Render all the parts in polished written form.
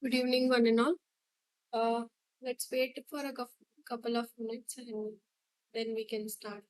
Good evening, one and all. Uh, let's wait for a couple of minutes and then we can start.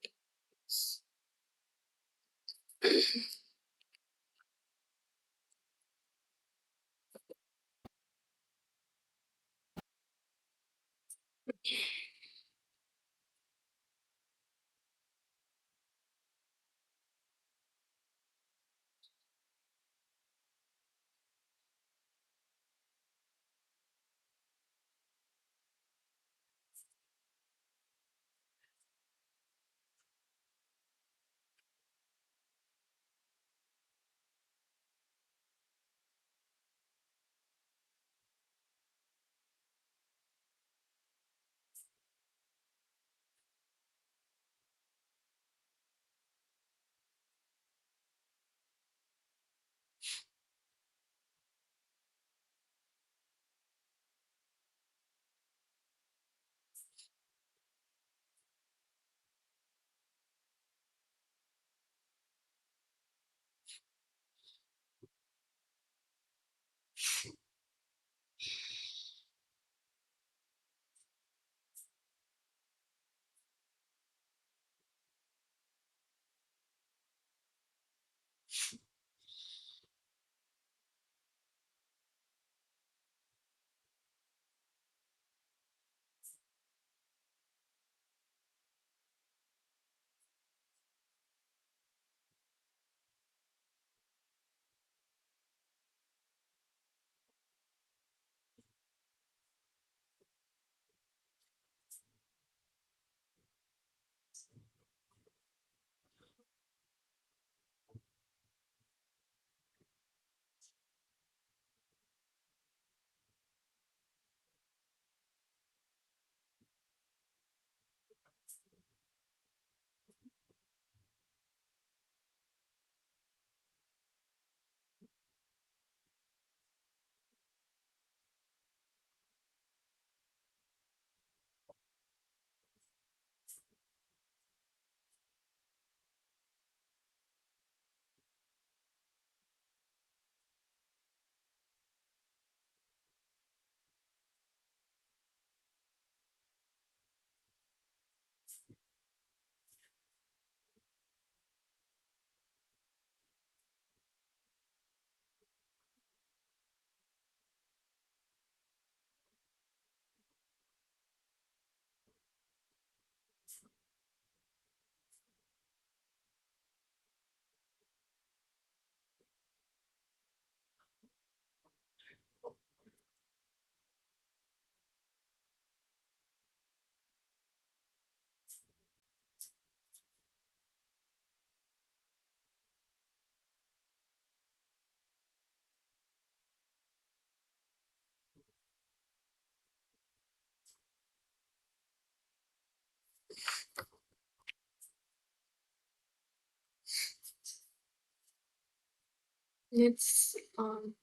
Let's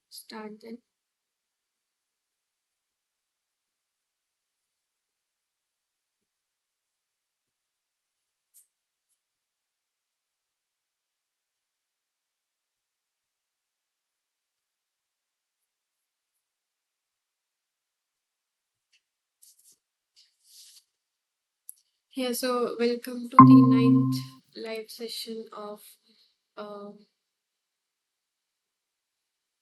start then. Yeah, so welcome to the ninth live session of uh,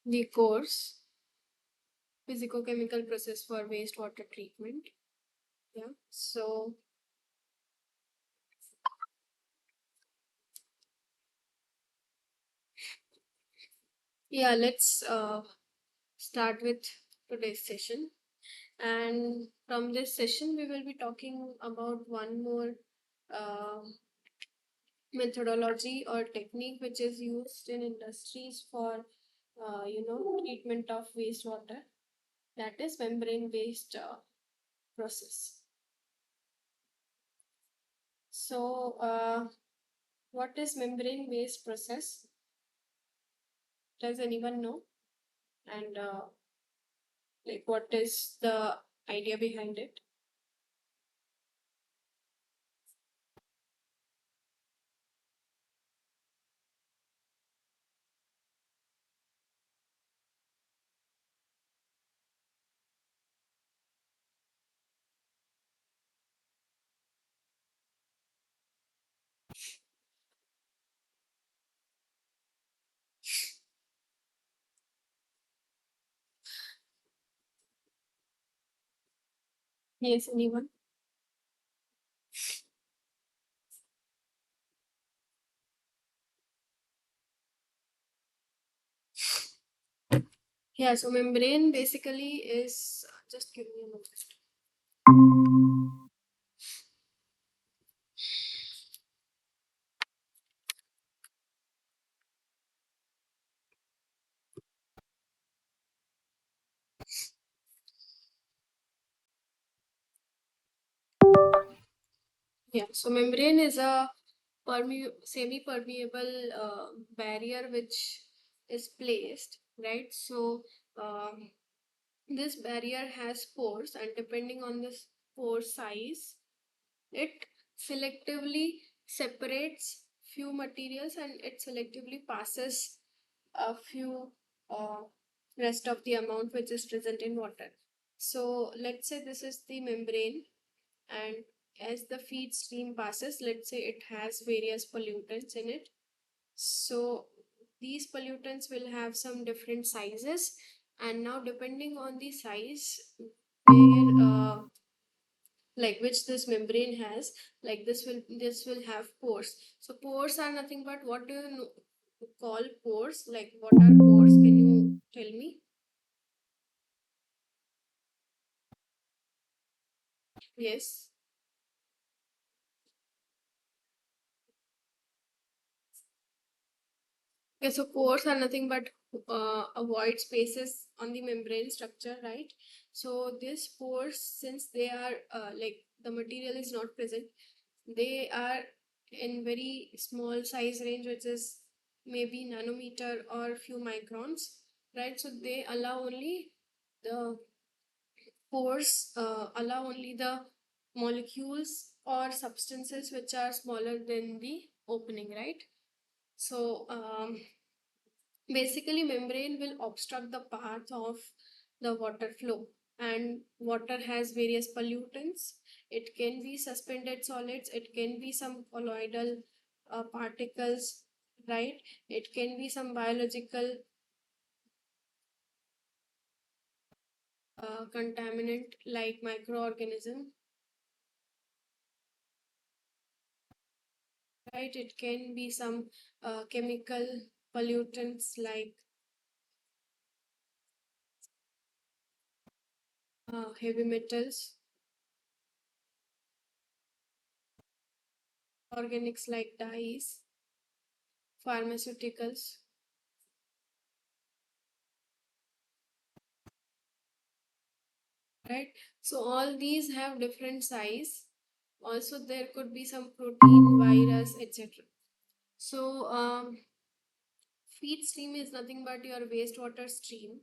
the course Physico-Chemical Process for Wastewater Treatment. Yeah, so yeah, let's start with today's session. And from this session, we will be talking about one more uh, methodology or technique which is used in industries for treatment of wastewater, that is membrane based process. So what is membrane based process? Does anyone know? And like what is the idea behind it? Yes, anyone? Yeah, so membrane basically is just give me a moment. Yeah, so membrane is a semi-permeable barrier which is placed, right? So this barrier has pores, and depending on this pore size, it selectively separates few materials and it selectively passes a few uh, rest of the amount which is present in water. So let's say this is the membrane, and as the feed stream passes, let's say it has various pollutants in it. So these pollutants will have some different sizes, and now depending on the size where like which this membrane has, like this will have pores. So pores are nothing but, what do you know, call pores? Like what are pores? Can you tell me? Yes. Okay, so pores are nothing but void spaces on the membrane structure, right? So these pores, since they are like the material is not present, they are in very small size range, which is maybe nanometer or few microns, right? So they allow only the pores, allow only the molecules or substances which are smaller than the opening, right? So basically membrane will obstruct the path of the water flow, and water has various pollutants. It can be suspended solids, it can be some colloidal particles, right? It can be some biological contaminant like microorganism, right? It can be some chemical pollutants like heavy metals, organics like dyes, pharmaceuticals, right? So all these have different size. Also there could be some protein, virus, etc. So feed stream is nothing but your wastewater stream,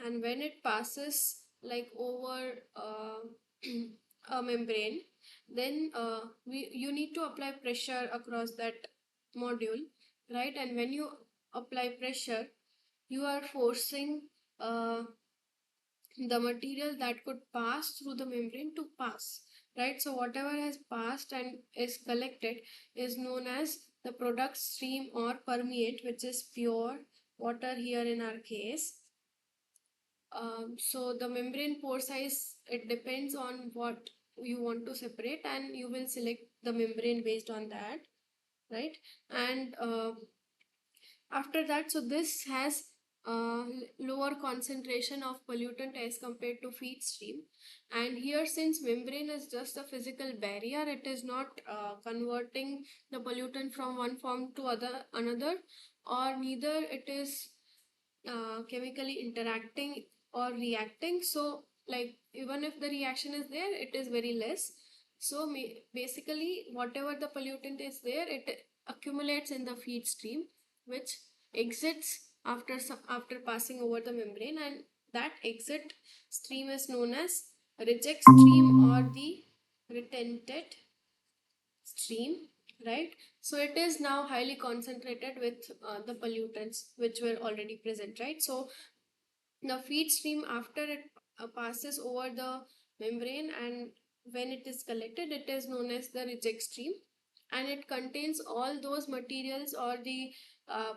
and when it passes like over a membrane, then you need to apply pressure across that module, right? And when you apply pressure, you are forcing uh, the material that could pass through the membrane to pass, right? So whatever has passed and is collected is known as the product stream or permeate, which is pure water here in our case. So the membrane pore size, it depends on what you want to separate, and you will select the membrane based on that, right? And after that, so this has uh, lower concentration of pollutant as compared to feed stream. And here, since membrane is just a physical barrier, it is not converting the pollutant from one form to other another, or neither it is chemically interacting or reacting. So like even if the reaction is there, it is very less. So basically whatever the pollutant is there, it accumulates in the feed stream, which exits after passing over the membrane, and that exit stream is known as reject stream or the retentate stream, right? So it is now highly concentrated with the pollutants which were already present, right? So the feed stream, after it passes over the membrane and when it is collected, it is known as the reject stream, and it contains all those materials or the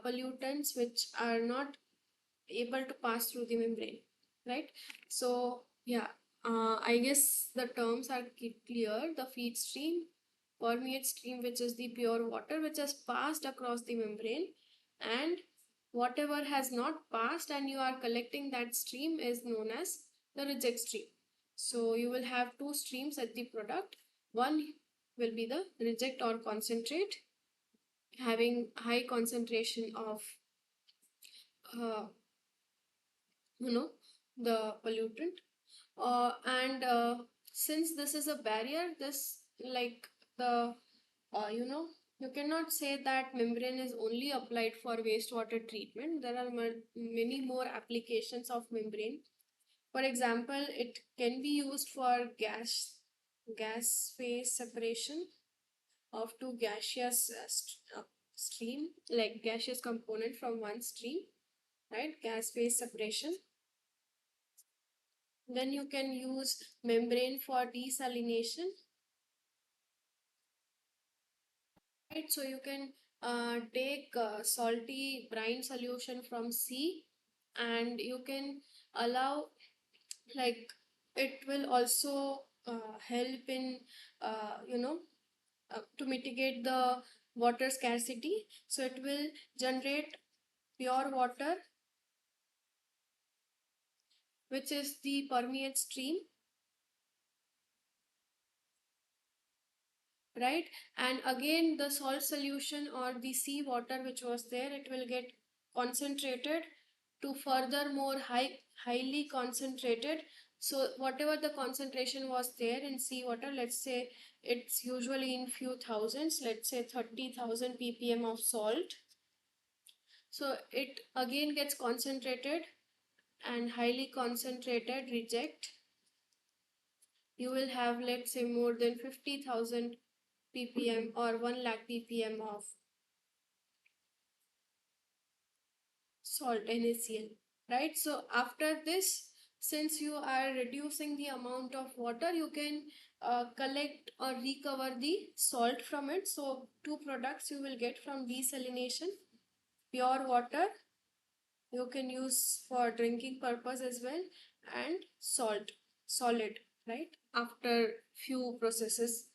pollutants which are not able to pass through the membrane, right? So yeah, I guess the terms are clear. The feed stream, permeate stream, which is the pure water which has passed across the membrane, and whatever has not passed and you are collecting that stream is known as the reject stream. So you will have two streams at the product. One will be the reject or concentrate, having high concentration of uh, you know the pollutant, and since this is a barrier, this like the you know you cannot say that membrane is only applied for wastewater treatment. There are many more applications of membrane. For example, it can be used for gas phase separation of two gaseous stream, like gaseous component from one stream, right? Gas phase separation. Then you can use membrane for desalination, right? So you can take salty brine solution from sea, and you can allow, like, it will also help in to mitigate the water scarcity. So it will generate pure water, which is the permeate stream, right? And again, the salt solution or the sea water which was there, it will get concentrated to furthermore highly concentrated. So whatever the concentration was there in sea water, let's say it's usually in few thousands, let's say 30,000 ppm of salt. So it again gets concentrated and highly concentrated reject. You will have, let's say, more than 50,000 ppm or 1 lakh ppm of salt, NaCl, right? So after this, since you are reducing the amount of water, you can collect or recover the salt from it. So two products you will get from desalination: pure water you can use for drinking purpose as well, and salt, solid, right? After few processes,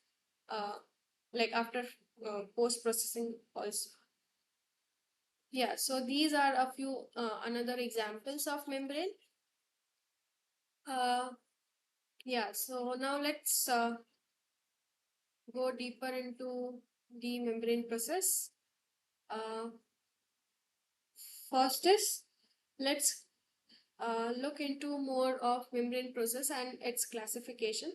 uh, like after post processing also. Yeah, so these are a few another examples of membrane. Uh, yeah, so now let's go deeper into the membrane process. Uh, First is, let's look into more of membrane process and its classification.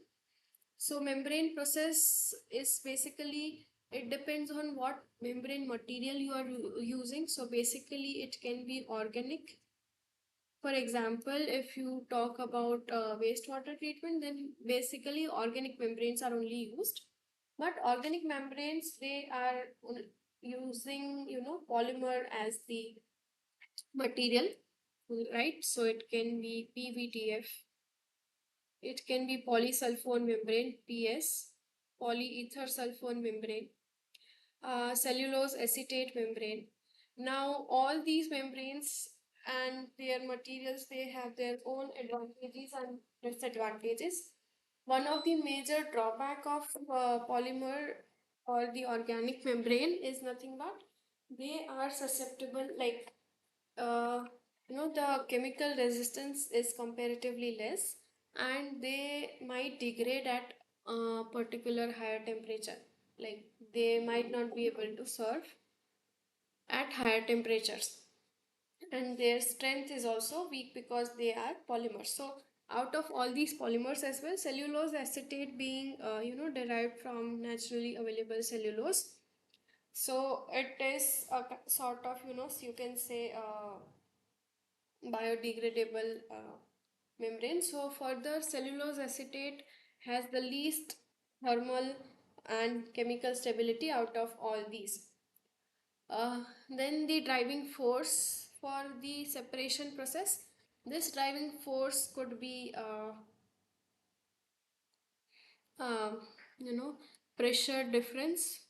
So membrane process is basically, it depends on what membrane material you are using. So basically it can be organic. For example, if you talk about wastewater treatment, then basically organic membranes are only used. But organic membranes, they are using, polymer as the material, right? So it can be PVTF, it can be polysulfone membrane, PS, polyether sulfone membrane, cellulose acetate membrane. Now, all these membranes and their materials, they have their own advantages and disadvantages. One of the major drawback of polymer or the organic membrane is nothing but they are susceptible, like uh, the chemical resistance is comparatively less, and they might degrade at a particular higher temperature. Like they might not be able to serve at higher temperatures, and their strength is also weak because they are polymers. So out of all these polymers as well, cellulose acetate being derived from naturally available cellulose, so it is a sort of, you can say, biodegradable membrane. So further, cellulose acetate has the least thermal and chemical stability out of all these. Then the driving force for the separation process. This driving force could be, uh, you know, pressure difference,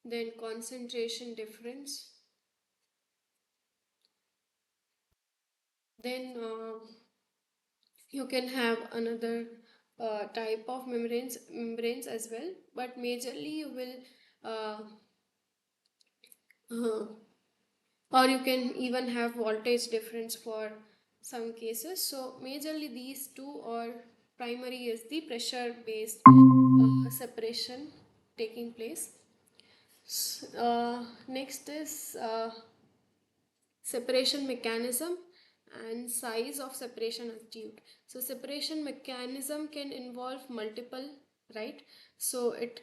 then concentration difference, Then you can have another type of membranes as well, but majorly you will uh, uh, or you can even have voltage difference for some cases. So majorly these two, or primary is the pressure based separation taking place. Next is separation mechanism and size of separation achieved. So separation mechanism can involve multiple, right? So it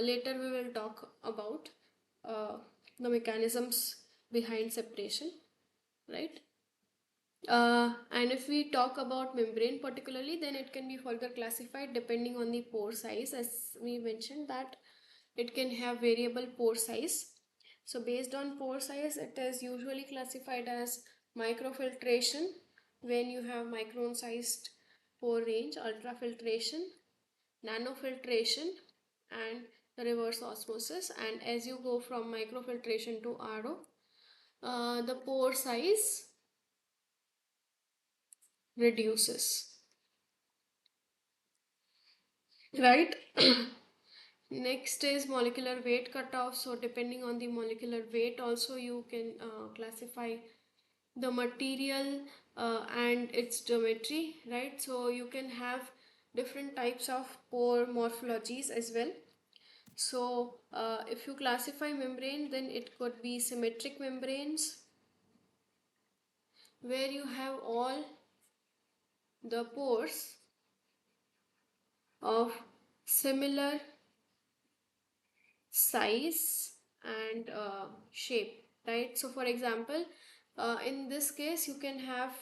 later we will talk about uh, the mechanisms behind separation, right? And if we talk about membrane particularly, then it can be further classified depending on the pore size, as we mentioned that it can have variable pore size. So based on pore size, it is usually classified as microfiltration when you have micron sized pore range, ultrafiltration, nanofiltration, and the reverse osmosis. And as you go from microfiltration to RO, the pore size reduces, right? Next is molecular weight cutoff. So depending on the molecular weight also you can classify the material and its geometry, right? So you can have different types of pore morphologies as well. So if you classify membrane, then it could be symmetric membranes where you have all the pores of similar size and shape, right? So for example, in this case you can have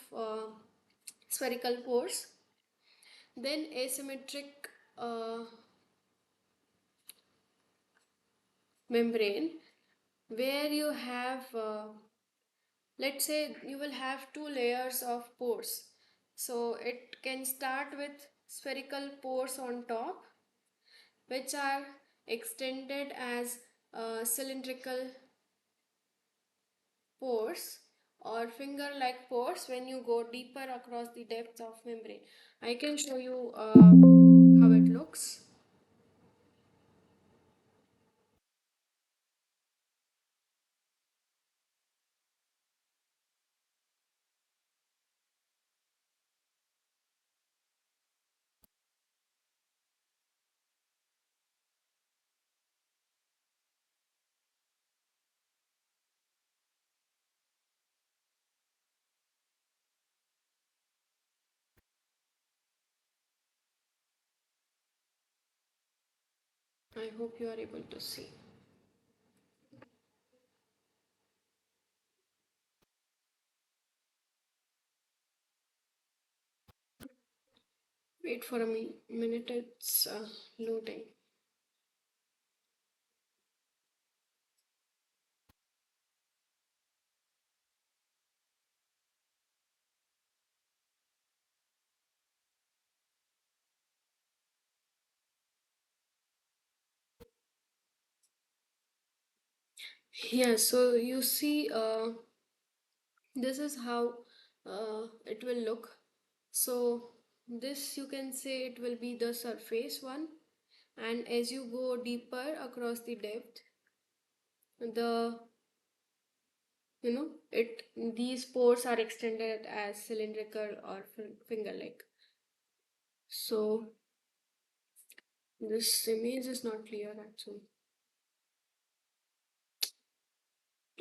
spherical pores. Then asymmetric membrane where you have let's say you will have two layers of pores. So it can start with spherical pores on top, which are extended as cylindrical pores, or finger like pores when you go deeper across the depth of membrane. I can show you how it looks. I hope you are able to see. Wait for a minute, it's loading. Yeah, so you see, this is how it will look. So this you can say it will be the surface one, and as you go deeper across the depth, the it these pores are extended as cylindrical or finger like. So this image is not clear actually.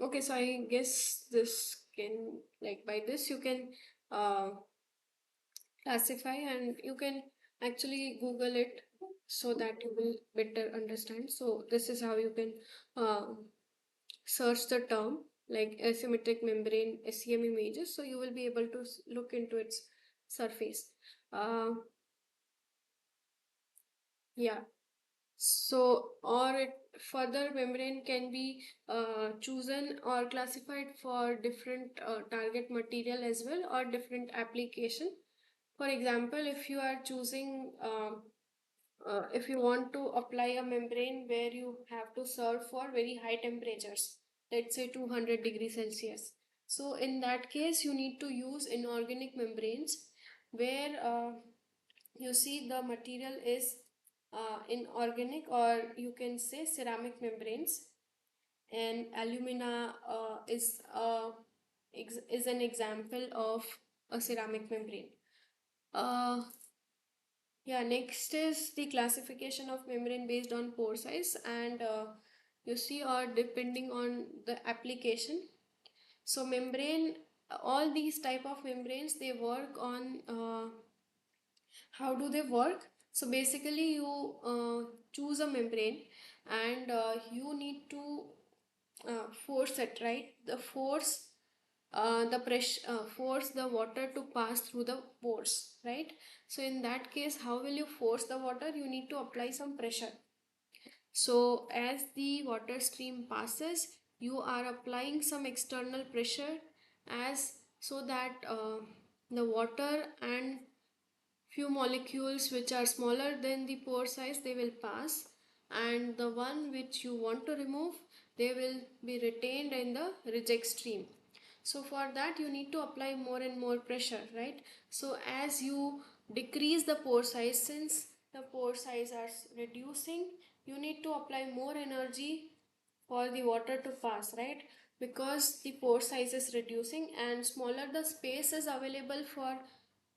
Okay, so I guess this can, like, by this you can uh, classify, and you can actually Google it so that you will better understand. So this is how you can uh, search the term like asymmetric membrane SEM images, so you will be able to look into its surface. uh, yeah. So or it further membrane can be chosen or classified for different target material as well, or different application. For example, if you are choosing if you want to apply a membrane where you have to serve for very high temperatures, let's say 200 degrees Celsius, So in that case you need to use inorganic membranes, where you see the material is inorganic, or you can say ceramic membranes. And alumina is an example of a ceramic membrane. uh, yeah, next is the classification of membrane based on pore size, and you see, or depending on the application. So membrane, all these type of membranes, they work on how do they work. So basically you choose a membrane, and you need to force it, right? The force the pressure force the water to pass through the pores, right? So in that case, how will you force the water? You need to apply some pressure. So as the water stream passes, you are applying some external pressure, as so that the water and few molecules which are smaller than the pore size, they will pass, and the one which you want to remove, they will be retained in the reject stream. So for that you need to apply more and more pressure, right? So as you decrease the pore size, since the pore size are reducing, you need to apply more energy for the water to pass, right? Because the pore size is reducing, and smaller the space is available for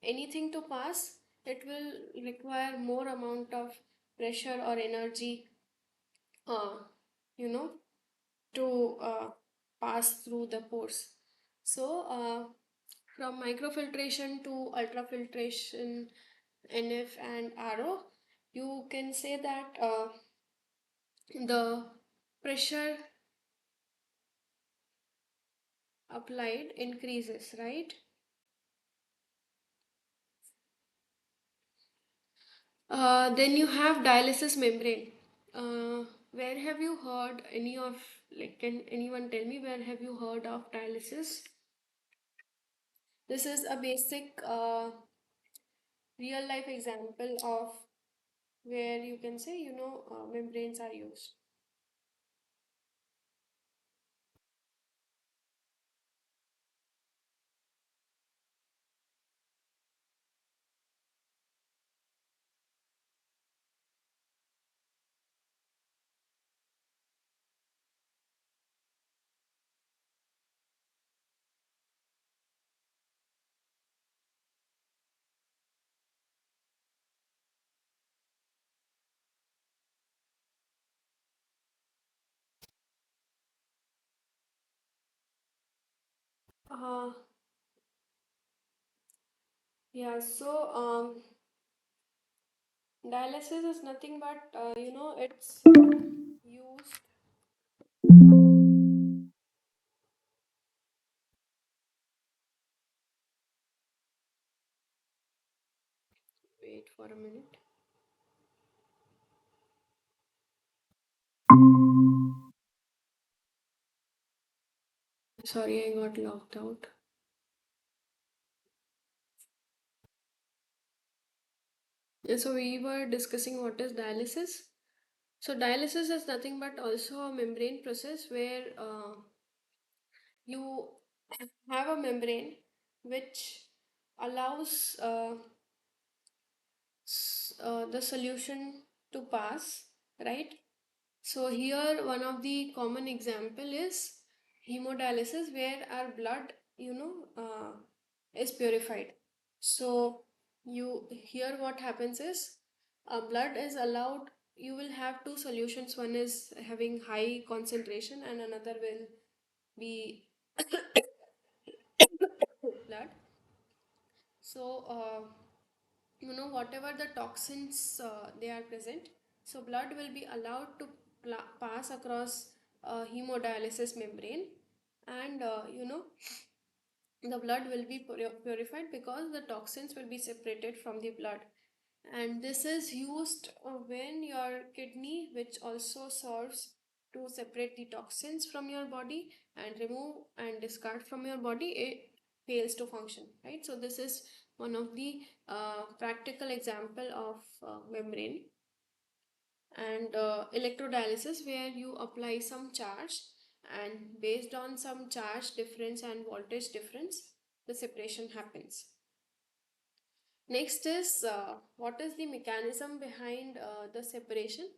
anything to pass, it will require more amount of pressure or energy, uh, you know to pass through the pores. So from microfiltration to ultrafiltration, NF and RO, you can say that the pressure applied increases, right? Then you have dialysis membrane. Where have you heard any of, like, can anyone tell me where have you heard of dialysis? This is a basic real life example of where you can say, membranes are used. Uh, yeah, so dialysis is nothing but, it's used. Wait for a minute. Sorry, I got locked out. Yeah, so we were discussing what is dialysis. So dialysis is nothing but also a membrane process where you have a membrane which allows the solution to pass, right? So here one of the common example is hemodialysis, where our blood, is purified. So you here what happens is, blood is allowed. You will have two solutions. One is having high concentration, and another will be blood. So whatever the toxins they are present, so blood will be allowed to pass across hemodialysis membrane, and the blood will be purified, because the toxins will be separated from the blood. And this is used when your kidney, which also serves to separate the toxins from your body and remove and discard from your body, it fails to function, right? So this is one of the practical example of membrane. And electrodialysis, where you apply some charge, and based on some charge difference and voltage difference, the separation happens. Next is what is the mechanism behind the separation.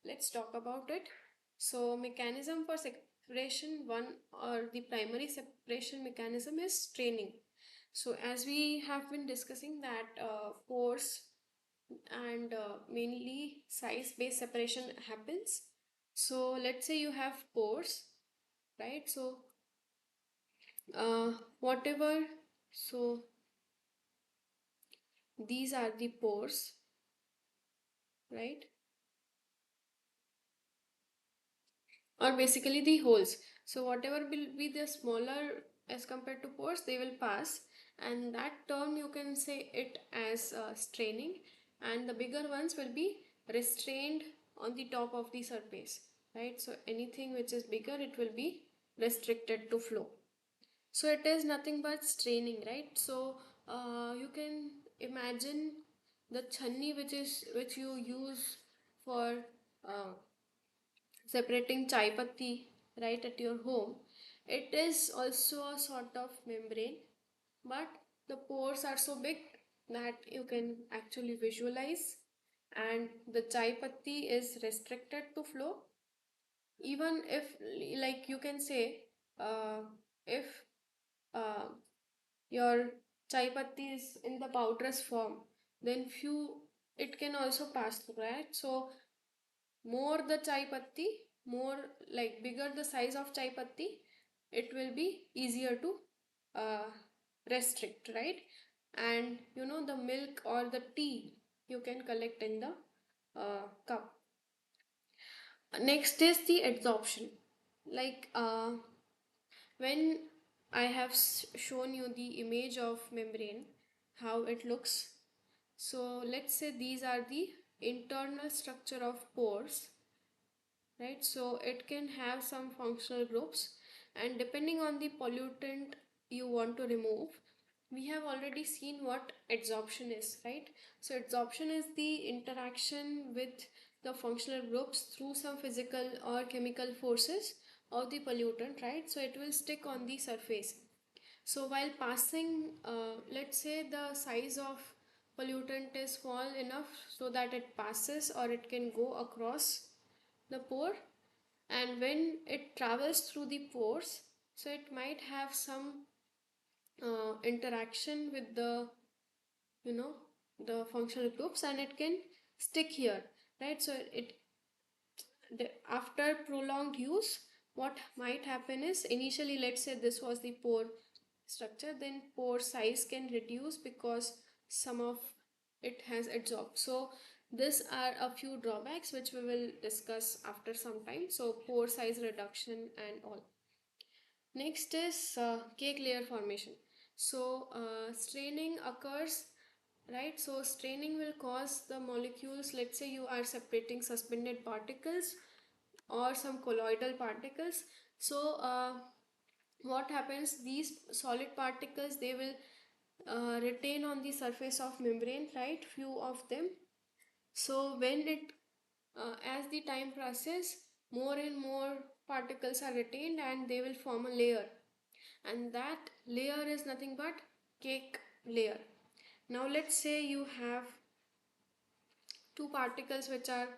Let's talk about it. So mechanism for separation, one or the primary separation mechanism is straining. So as we have been discussing that pores and mainly size based separation happens. So let's say you have pores, right? So whatever, so these are the pores, right? Or basically the holes. So whatever will be the smaller as compared to pores, they will pass, and that term you can say it as straining, and the bigger ones will be restrained on the top of the surface, right? So anything which is bigger, it will be restricted to flow. So it is nothing but straining, right? So you can imagine the chhanni which you use for uh, separating chai patti, right, at your home. It is also a sort of membrane, but the pores are so big that you can actually visualize, and the chai patti is restricted to flow. Even if, like, you can say, if uh, your chai patti is in the powderous form, then few it can also pass through, right? So more the chai patti, more, like, bigger the size of chai patti, it will be easier to uh, restrict, right? And the milk or the tea you can collect in the cup. Next is the adsorption. Like, when I have shown you the image of membrane, how it looks. So let's say these are the internal structure of pores, right? So it can have some functional groups, and depending on the pollutant you want to remove, we have already seen what adsorption is, right? So adsorption is the interaction with the functional groups through some physical or chemical forces of the pollutant, right? So it will stick on the surface. So while passing, let's say the size of pollutant is small enough so that it passes or it can go across the pore, and when it travels through the pores, so it might have some interaction with you know the functional groups, and it can stick here, right? So after prolonged use, what might happen is, initially, let's say this was the pore structure, then pore size can reduce because some of it has adsorbed. So these are a few drawbacks which we will discuss after some time. So pore size reduction and all. Next is cake layer formation. So straining occurs, right? So straining will cause the molecules, let's say you are separating suspended particles or some colloidal particles. So what happens, these solid particles, they will retain on the surface of membrane, right? Few of them. So when it as the time passes, more and more particles are retained and they will form a layer, and that layer is nothing but cake layer. Now let's say you have two particles which are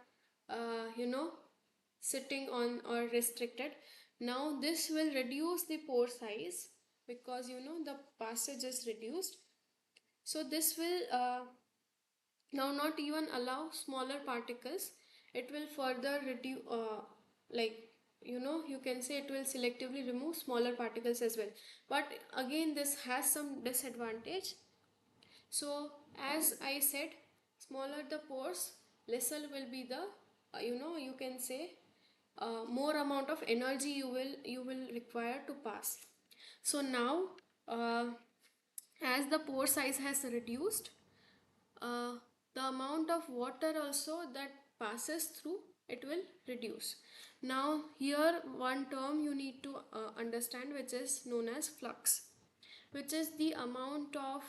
sitting on or restricted. Now this will reduce the pore size because the passage is reduced. So this will now not even allow smaller particles. It will further reduce, like, you can say it will selectively remove smaller particles as well. But again, this has some disadvantage. So as I said, smaller the pores, lesser will be the you can say more amount of energy you will require to pass. So now, uh, as the pore size has reduced, uh, the amount of water also that passes through, it will reduce. Now here one term you need to understand, which is known as flux, which is the amount of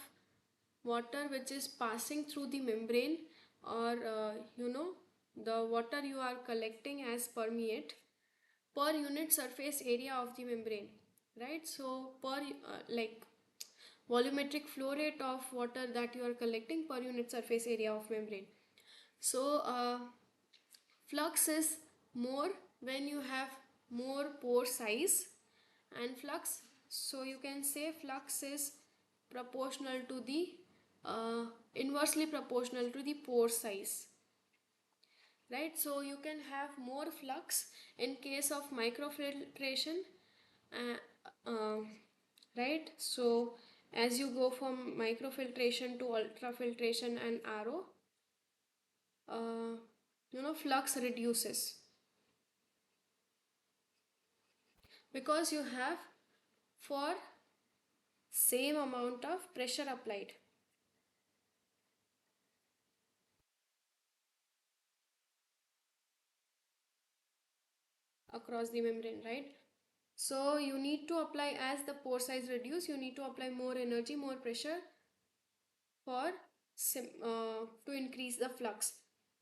water which is passing through the membrane, or the water you are collecting as permeate. per unit surface area of the membrane, right? So per like volumetric flow rate of water that you are collecting per unit surface area of membrane. So flux is more when you have more pore size, and flux, so you can say flux is proportional to the inversely proportional to the pore size, right? So you can have more flux in case of microfiltration, uh, uh, right? So as you go from microfiltration to ultrafiltration and RO, uh, flux reduces because you have for same amount of pressure applied across the membrane, right? So you need to apply, as the pore size reduce, you need to apply more energy, more pressure for to increase the flux.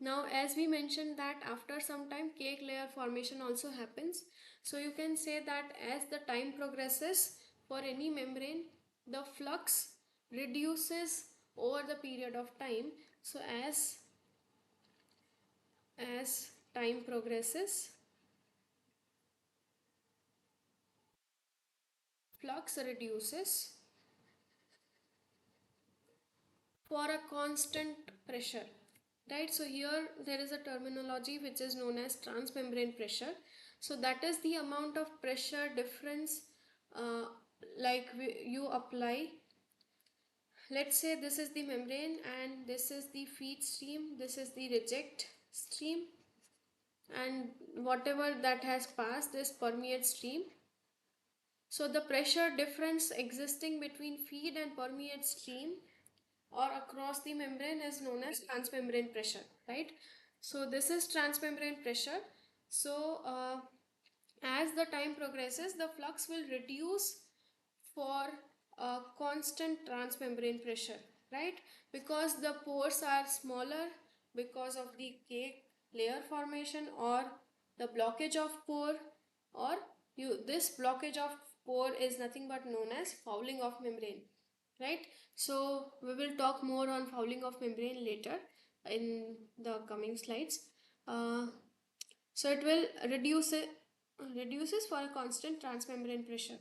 Now as we mentioned that after some time cake layer formation also happens, so you can say that as the time progresses for any membrane, the flux reduces over the period of time. So as time progresses, flux reduces for a constant pressure, right? So here there is a terminology which is known as transmembrane pressure. So that is the amount of pressure difference, uh, you apply. Let's say this is the membrane and this is the feed stream, this is the reject stream, and whatever that has passed, this permeate stream. So the pressure difference existing between feed and permeate stream or across the membrane is known as transmembrane pressure, right? So this is transmembrane pressure. So as the time progresses, the flux will reduce for a constant transmembrane pressure, right? Because the pores are smaller because of the cake layer formation or the blockage of pore, or this blockage of pore is nothing but known as fouling of membrane, right? So we will talk more on fouling of membrane later in the coming slides. uh, so it will reduces for a constant transmembrane pressure.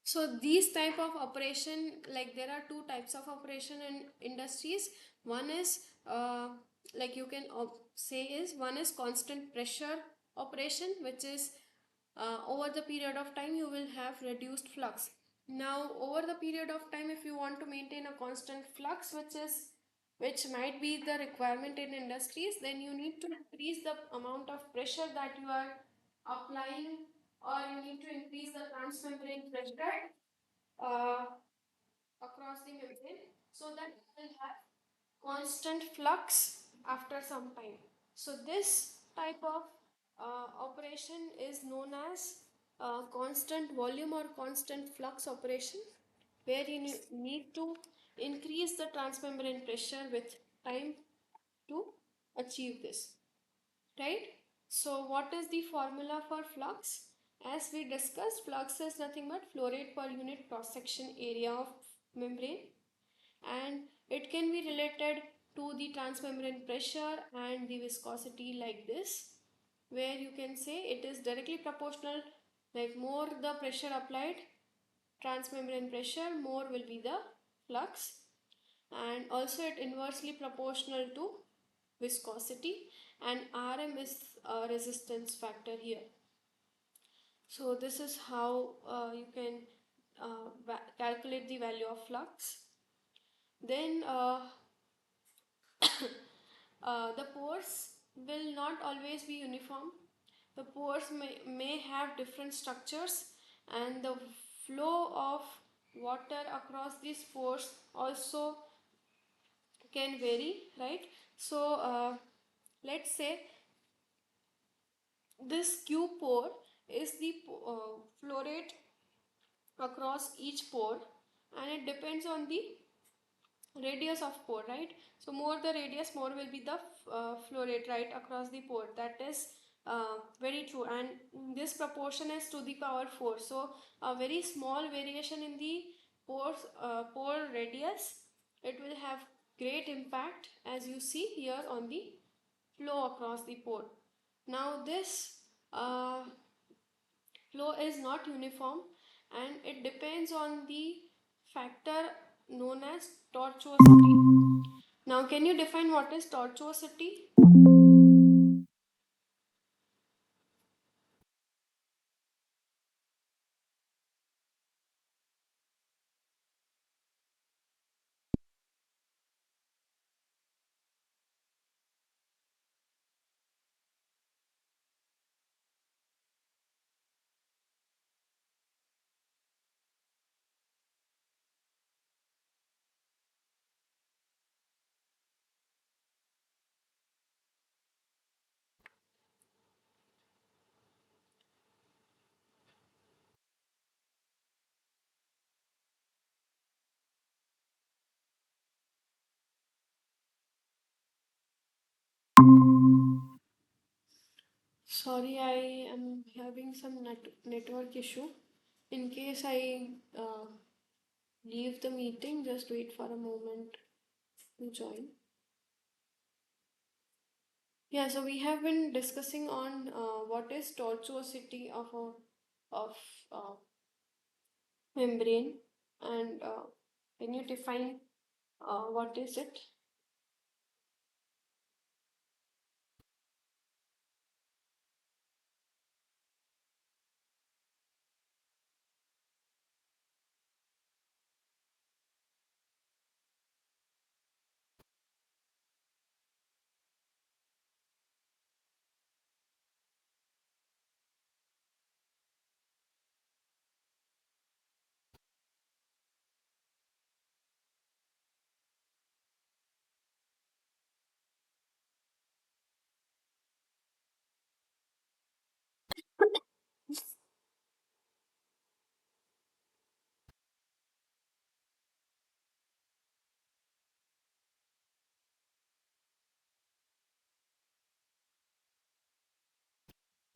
So these type of operation, like there are two types of operation in industries. One is like you can say is one is constant pressure operation, which is over the period of time you will have reduced flux. Now over the period of time, if you want to maintain a constant flux, which might be the requirement in industries, then you need to increase the amount of pressure that you are applying, or you need to increase the transmembrane pressure uh, across the membrane so that you will have constant flux after some time. So this type of operation is known as constant volume or constant flux operation, where you need to increase the transmembrane pressure with time to achieve this, right? So what is the formula for flux? As we discussed, flux is nothing but flow rate per unit cross section area of membrane, and it can be related to the transmembrane pressure and the viscosity like this, where you can say it is directly proportional, like more the pressure applied, transmembrane pressure, more will be the flux, and also it inversely proportional to viscosity, and Rm is a resistance factor here. So this is how you can calculate the value of flux. Then the pores will not always be uniform. The pores may have different structures, and the flow of water across these pores also can vary, right? So let's say this Q pore is the flow rate across each pore, and it depends on the radius of pore, right? So more the radius, more will be the flow rate, right, across the pore. That is very true, and this proportion is to the power 4. So a very small variation in the pore radius, it will have great impact, as you see here, on the flow across the pore. Now this flow is not uniform, and it depends on the factor known as tortuosity. Now, can you define what is tortuosity? Sorry, I am having some network issue. In case I leave the meeting, just wait for a moment to join. Yeah, so we have been discussing on what is tortuosity of membrane, and can you define what is it?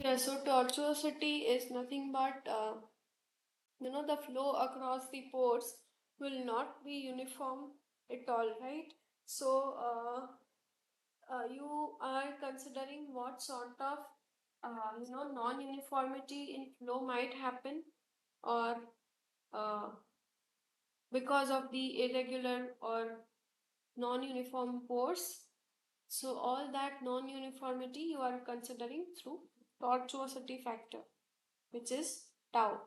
Yeah, so tortuosity is nothing but the flow across the pores will not be uniform at all, right? So you are considering what sort of non-uniformity in flow might happen, or uh, because of the irregular or non-uniform pores. So all that non-uniformity you are considering through tortuosity factor, which is tau.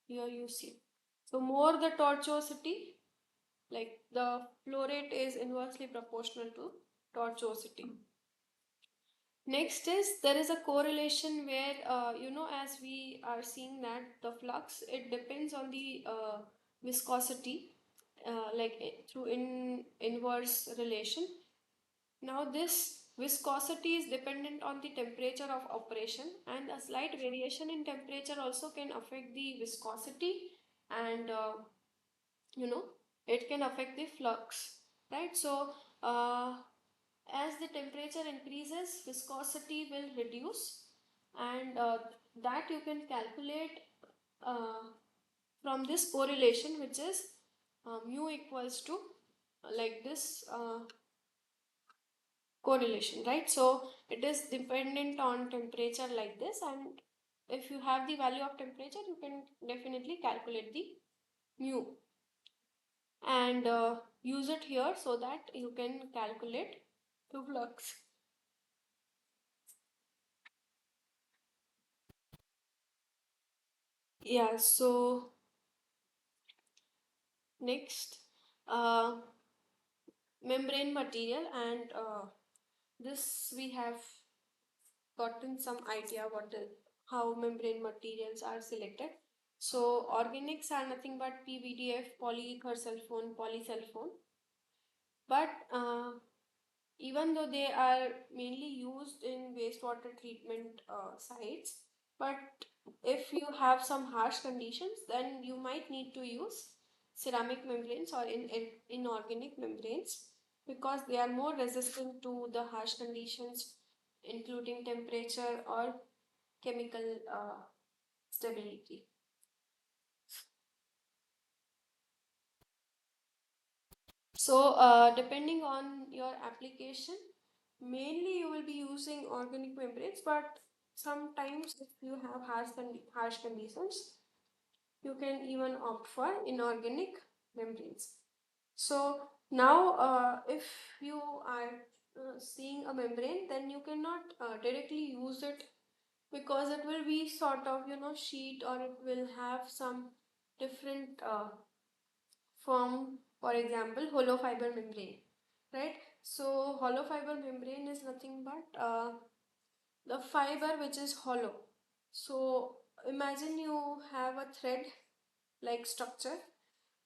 Here you see. So more the tortuosity, like the flow rate is inversely proportional to tortuosity. Next is there is a correlation where as we are seeing that the flux, it depends on the viscosity, through inverse relation. Now this viscosity is dependent on the temperature of operation, and a slight variation in temperature also can affect the viscosity, and you know it can affect the flux, right? So uh, as the temperature increases, viscosity will reduce, and that you can calculate uh, from this correlation, which is mu equals to like this correlation, right? So it is dependent on temperature like this, and if you have the value of temperature, you can definitely calculate the mu, and use it here so that you can calculate the flux. Yeah, so next, uh, membrane material, and this we have gotten some idea how membrane materials are selected. So organics are nothing but PVDF, polyether sulfone, polysulfone. But even though they are mainly used in wastewater treatment sites, but if you have some harsh conditions, then you might need to use ceramic membranes or inorganic membranes because they are more resistant to the harsh conditions, including temperature or chemical stability. So, depending on your application, mainly you will be using organic membranes, but sometimes if you have harsh conditions, you can even opt for inorganic membranes. So now, if you are seeing a membrane, then you cannot directly use it because it will be sort of, sheet, or it will have some different form. For example, hollow fiber membrane, right? So hollow fiber membrane is nothing but the fiber which is hollow. So imagine you have a thread like structure,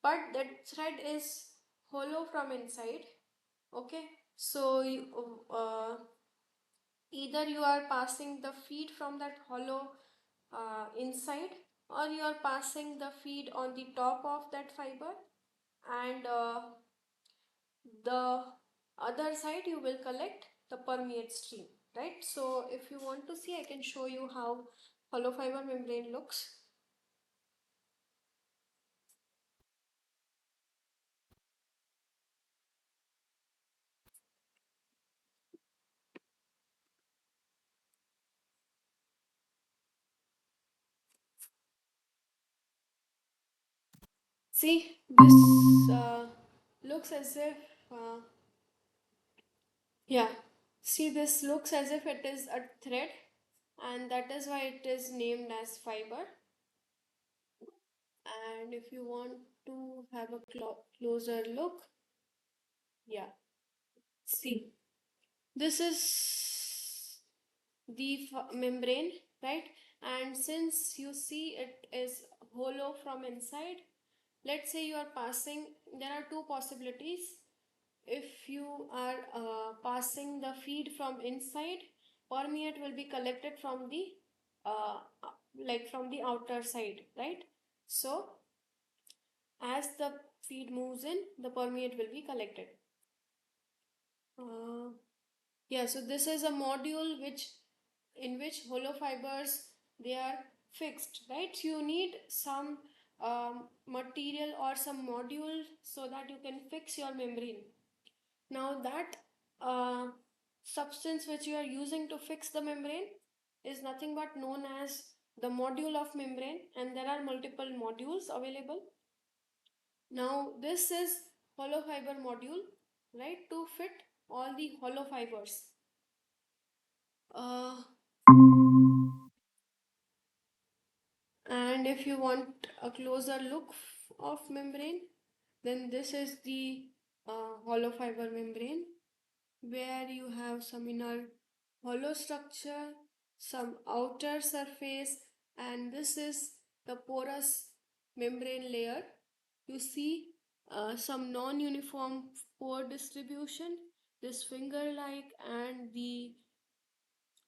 but that thread is hollow from inside. Okay, so either you are passing the feed from that hollow inside, or you are passing the feed on the top of that fiber, and the other side you will collect the permeate stream, right? So if you want to see, I can show you how hollow fiber membrane looks. See, this looks as if yeah, see, this looks as if it is a thread, and that is why it is named as fiber. And if you want to have a closer look, yeah, see, this is the membrane, right? And since you see it is hollow from inside, let's say you are passing, there are two possibilities. If you are passing the feed from inside, permeate will be collected from the uh, like from the outer side, right? So as the feed moves in, the permeate will be collected. uh, yeah, so this is a module which in which hollow fibers, they are fixed, right? You need some material or some module so that you can fix your membrane. Now that substance which you are using to fix the membrane is nothing but known as the module of membrane, and there are multiple modules available. Now this is hollow fiber module, right, to fit all the hollow fibers. Uh, and if you want a closer look of membrane, then this is the hollow fiber membrane, where you have some inner hollow structure, some outer surface, and this is the porous membrane layer. You see some non-uniform pore distribution, this finger-like and the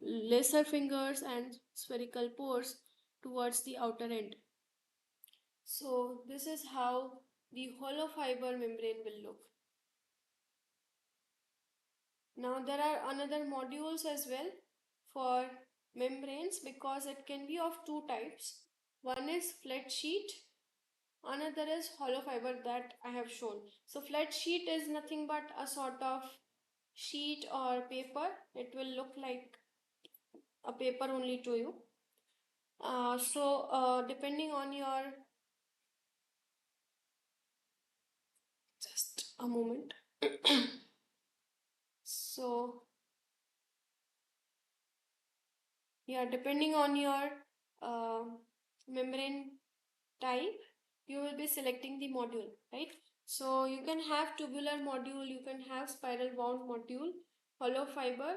lesser fingers and spherical pores towards the outer end. So this is how the hollow fiber membrane will look. Now there are another modules as well for membranes because it can be of two types. One is flat sheet, another is hollow fiber that I have shown. So flat sheet is nothing but a sort of sheet or paper. It will look like a paper only to you. Depending on your, just a moment. So yeah, depending on your uh, membrane type, you will be selecting the module, right? So you can have tubular module, you can have spiral wound module, hollow fiber,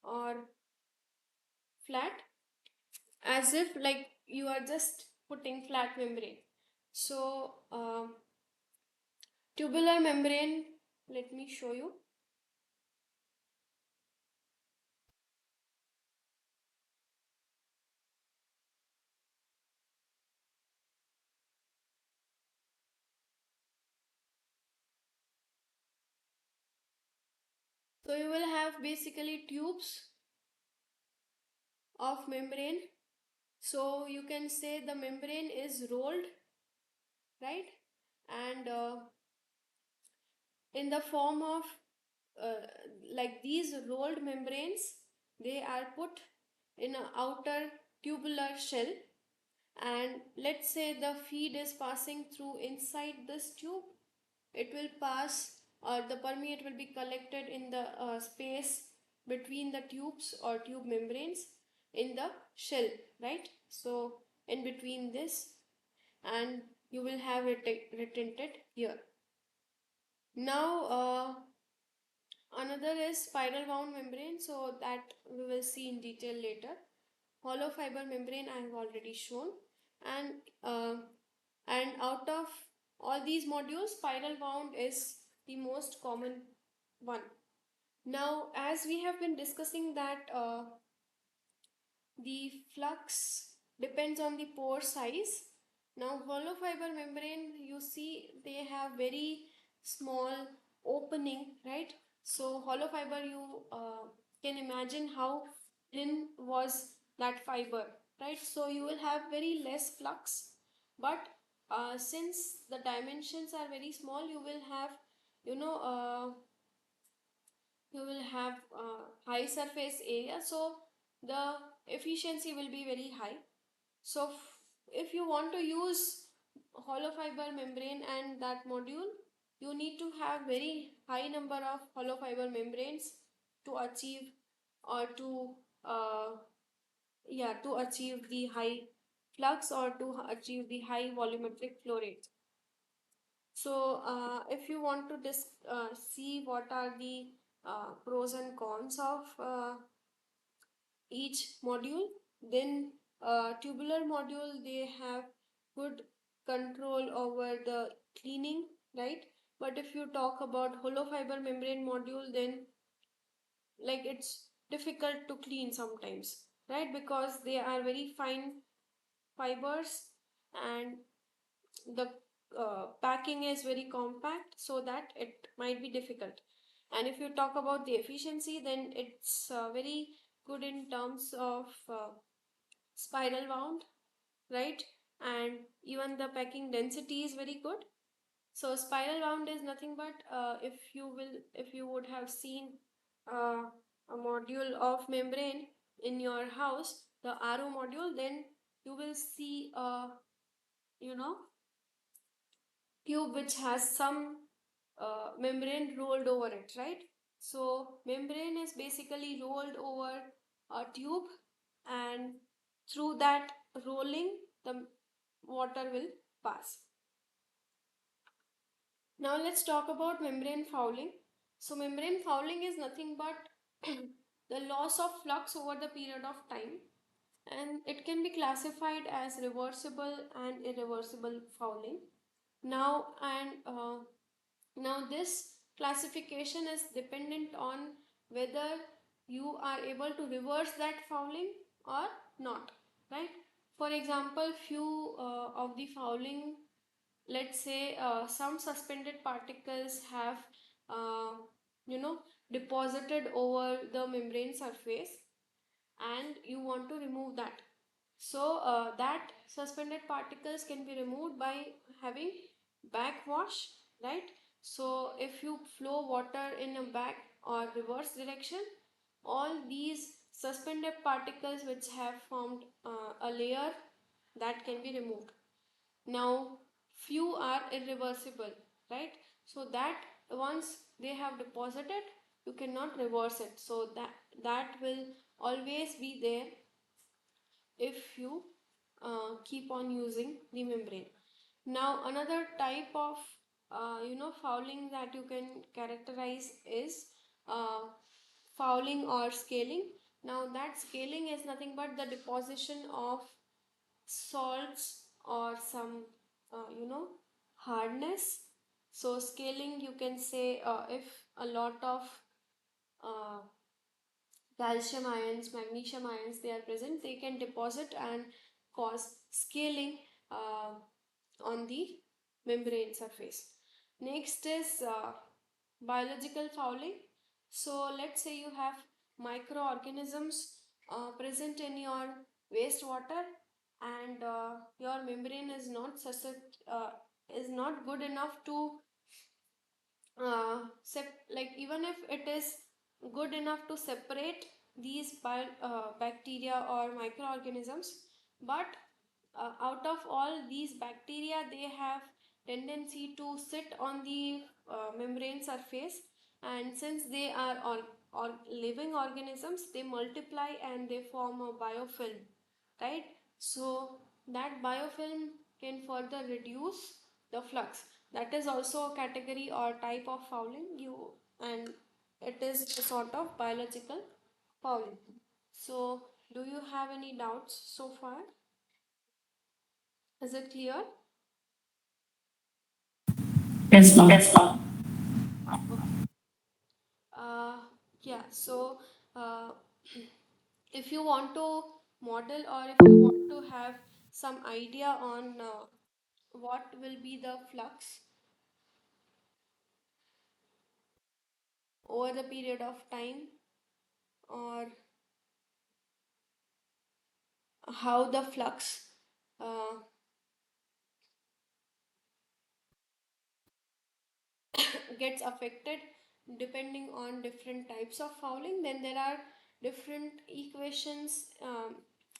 or flat, as if like you are just putting flat membrane. So tubular membrane, let me show you. So you will have basically tubes of membrane. So you can say the membrane is rolled, right? And in the form of uh, like these rolled membranes, they are put in an outer tubular shell, and let's say the feed is passing through inside this tube. It will pass, or the permeate will be collected in the space between the tubes or tube membranes in the shell, right? So in between this, and you will have it retented here. Now another is spiral wound membrane, so that we will see in detail later. Hollow fiber membrane I have already shown, and out of all these modules, spiral wound is the most common one. Now, as we have been discussing that the flux depends on the pore size. Now hollow fiber membrane, you see they have very small opening, right? So hollow fiber, you can imagine how thin was that fiber, right? So you will have very less flux, but since the dimensions are very small, you will have, you know uh, you will have high surface area, so the efficiency will be very high. So if you want to use hollow fiber membrane and that module, you need to have very high number of hollow fiber membranes to achieve, or to uh, yeah, to achieve the high flux, or to achieve the high volumetric flow rate. So, if you want to see what are the pros and cons of each module, then tubular module, they have good control over the cleaning, right? But if you talk about hollow fiber membrane module, then like it's difficult to clean sometimes, right? Because they are very fine fibers, and the packing is very compact, so that it might be difficult. And if you talk about the efficiency, then it's very good in terms of spiral wound, right? And even the packing density is very good. So spiral wound is nothing but, if you would have seen uh, a module of membrane in your house, the RO module, then you will see a, you know tube which has some membrane rolled over it, right? So membrane is basically rolled over a tube, and through that rolling, the water will pass. Now let's talk about membrane fouling. So membrane fouling is nothing but the loss of flux over the period of time, and it can be classified as reversible and irreversible fouling. Now and Now this classification is dependent on whether you are able to reverse that fouling or not, right? For example, few of the fouling, let's say some suspended particles have uh, you know deposited over the membrane surface, and you want to remove that. So that suspended particles can be removed by having backwash, right? So if you flow water in a back or reverse direction, all these suspended particles which have formed a layer, that can be removed. Now few are irreversible, right? So that once they have deposited, you cannot reverse it. So that will always be there if you keep on using the membrane. Now another type of fouling that you can characterize is uh, fouling or scaling. Now that scaling is nothing but the deposition of salts or some hardness. So scaling, you can say, if a lot of uh, calcium ions, magnesium ions, they are present, they can deposit and cause scaling on the membrane surface. Next is biological fouling. So let's say you have microorganisms present in your wastewater, and your membrane is not is not good enough to like even if it is good enough to separate these bacteria or microorganisms, but out of all these bacteria, they have tendency to sit on the membrane surface, and since they are all living organisms, they multiply and they form a biofilm, right? So that biofilm can further reduce the flux. That is also a category or type of fouling, and it is a sort of biological fouling. So do you have any doubts so far? Is it clear? Yes, ma'am. Yes, ma'am. Uh, yeah, so uh, if you want to model, or if you want to have some idea on what will be the flux over the period of time, or how the flux uh, gets affected depending on different types of fouling, then there are different equations.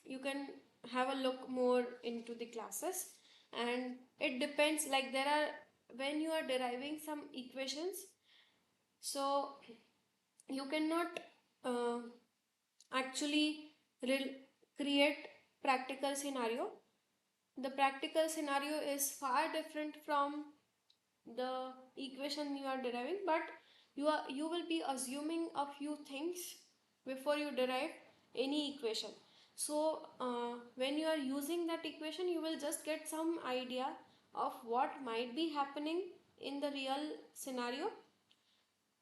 You can have a look more into the classes, and it depends, like there are, when you are deriving some equations, so you cannot uh, actually create practical scenario. The practical scenario is far different from the equation you are deriving, but you will be assuming a few things before you derive any equation. So when you are using that equation, you will just get some idea of what might be happening in the real scenario.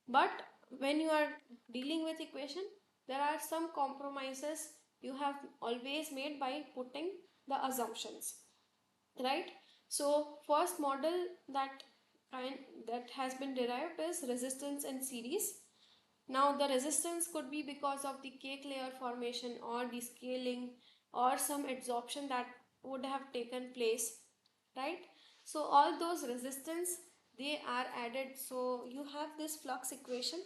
But when you are dealing with equation, there are some compromises you have always made by putting the assumptions, right? So first model that kind that has been derived is resistance in series. Now the resistance could be because of the cake layer formation or the scaling or some adsorption that would have taken place, right? So all those resistance, they are added, so you have this flux equation,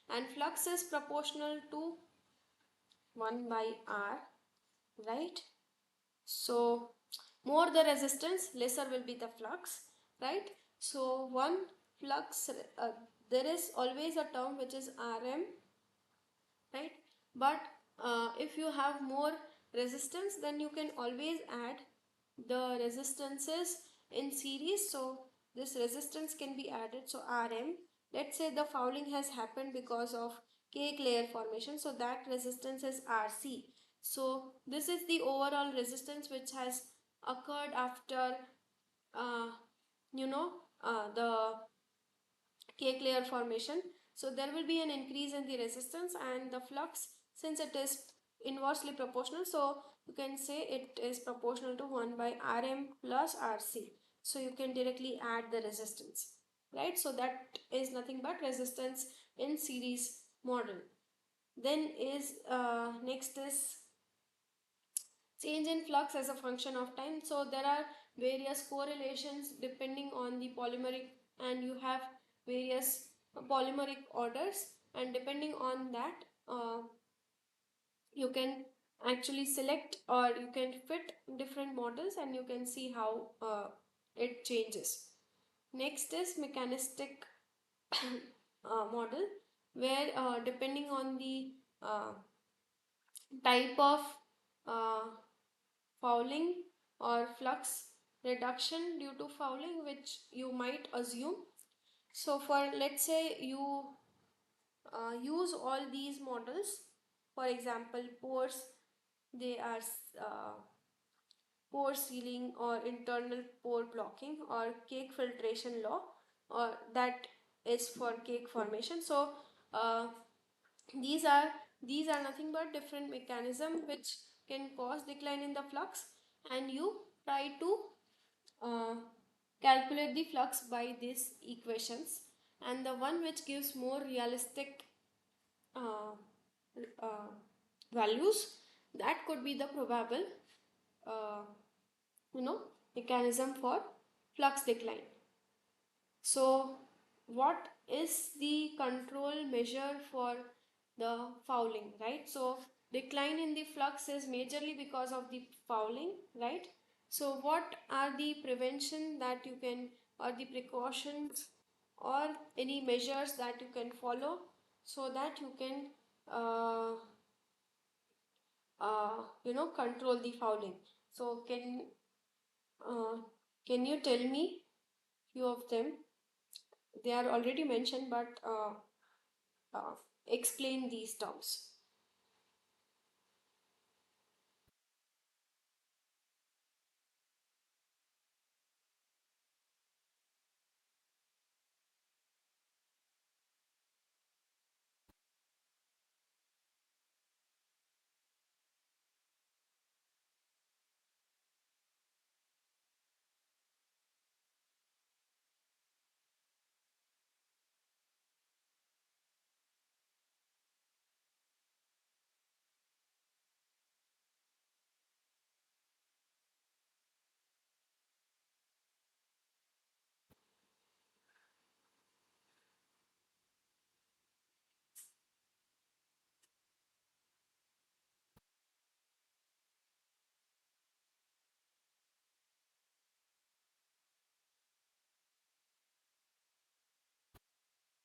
and flux is proportional to 1 by r, right? So more the resistance, lesser will be the flux, right? So one flux, there is always a term which is Rm, right? But if you have more resistance, then you can always add the resistances in series, so this resistance can be added. So Rm, let's say the fouling has happened because of cake layer formation, so that resistance is Rc. So this is the overall resistance which has occurred after uh, you know the cake layer formation. So there will be an increase in the resistance, and the flux, since it is inversely proportional, so you can say it is proportional to 1 by Rm plus Rc. So you can directly add the resistance, right? So that is nothing but resistance in series model. Then is next is change in flux as a function of time. So there are various correlations depending on the polymeric, and you have various polymeric orders, and depending on that, you can actually select, or you can fit different models, and you can see how it changes. Next is mechanistic model, where depending on the type of uh, fouling or flux reduction due to fouling which you might assume. So for, let's say you use all these models, for example pores, they are uh, pore sealing or internal pore blocking or cake filtration law, or that is for cake formation. So uh, these are these are nothing but different mechanism which can cause decline in the flux, and you try to uh, calculate the flux by these equations, and the one which gives more realistic values, that could be the probable uh, you know mechanism for flux decline. So, what is the control measure for the fouling, right? So, decline in the flux is majorly because of the fouling, right? So, what are the prevention that you can, or the precautions, or any measures that you can follow so that you can, uh, control the fouling? So, uh, can you tell me few of them? They are already mentioned, but uh, explain these terms.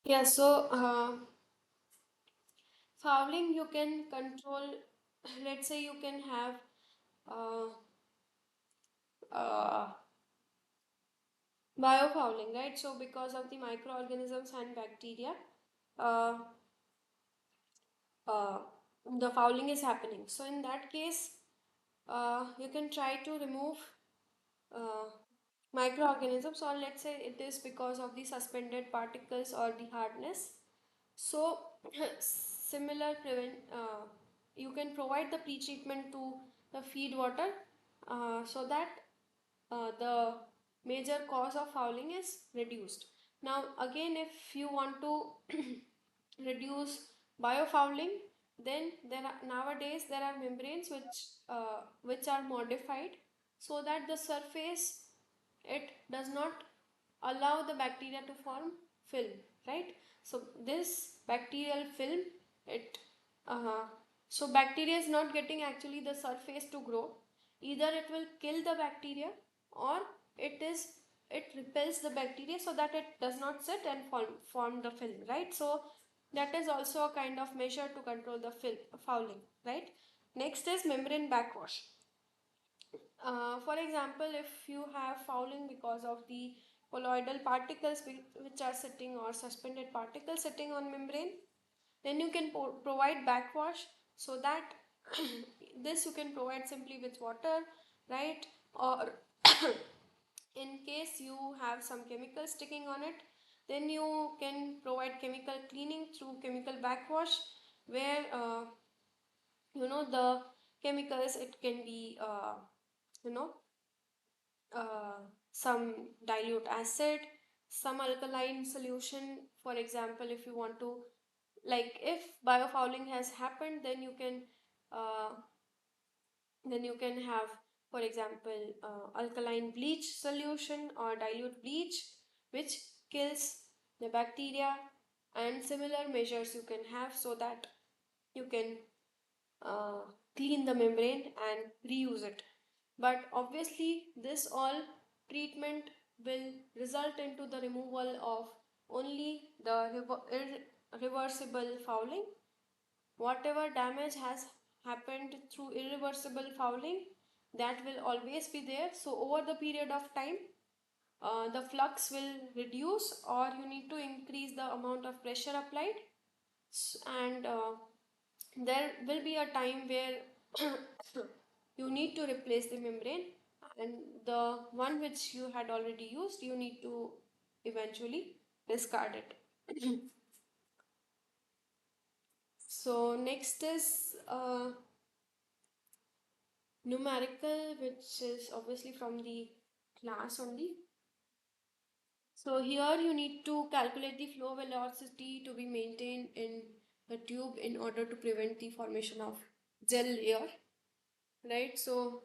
Yeah, so fouling you can control. Let's say you can have uh, uh, biofouling, right? So because of the microorganisms and bacteria, uh, uh, the fouling is happening. So in that case, you can try to remove uh, microorganisms, or let's say it is because of the suspended particles or the hardness. So, similar you can provide the pre-treatment to the feed water so that the major cause of fouling is reduced. Now, again, if you want to reduce biofouling, then nowadays there are membranes which are modified so that the surface, it does not allow the bacteria to form film, right? So this bacterial film, it uh, so bacteria is not getting actually the surface to grow. Either it will kill the bacteria, or it repels the bacteria so that it does not sit and form the film, right? So that is also a kind of measure to control the fouling, right? Next is membrane backwash. For example, if you have fouling because of the colloidal particles which are sitting, or suspended particles sitting on membrane, then you can provide backwash, so that this you can provide simply with water, right? Or in case you have some chemicals sticking on it, then you can provide chemical cleaning through chemical backwash, where the chemicals, it can be you know some dilute acid, some alkaline solution. For example, if you want to, like, if biofouling has happened, uh, then you can have, for example, alkaline bleach solution or dilute bleach, which kills the bacteria. And similar measures you can have so that you can uh, clean the membrane and reuse it. But obviously, this all treatment will result into the removal of only the irreversible fouling. Whatever damage has happened through irreversible fouling, that will always be there. So over the period of time, the flux will reduce, or you need to increase the amount of pressure applied. And there will be a time where you need to replace the membrane, and the one which you had already used, you need to eventually discard it. So next is numerical, which is obviously from the class only. So here you need to calculate the flow velocity to be maintained in the tube in order to prevent the formation of gel layer, right? So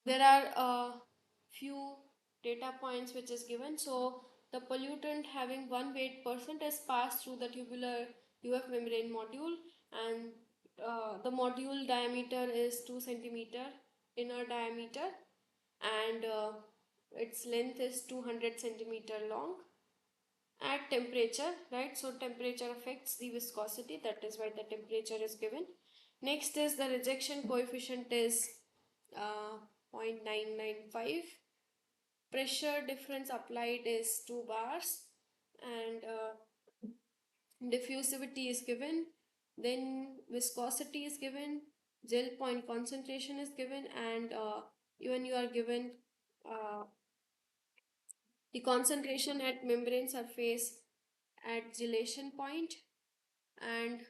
there are a few data points which is given. So the pollutant having one weight percent is passed through the tubular UF membrane module, and the module diameter is 2 centimeter inner diameter, and its length is 200 centimeter long at temperature, right? So temperature affects the viscosity, that is why the temperature is given. Next is the rejection coefficient is 0.995. Pressure difference applied is 2 bars, and diffusivity is given, then viscosity is given, gel point concentration is given, and even you are given uh, the concentration at membrane surface at gelation point, and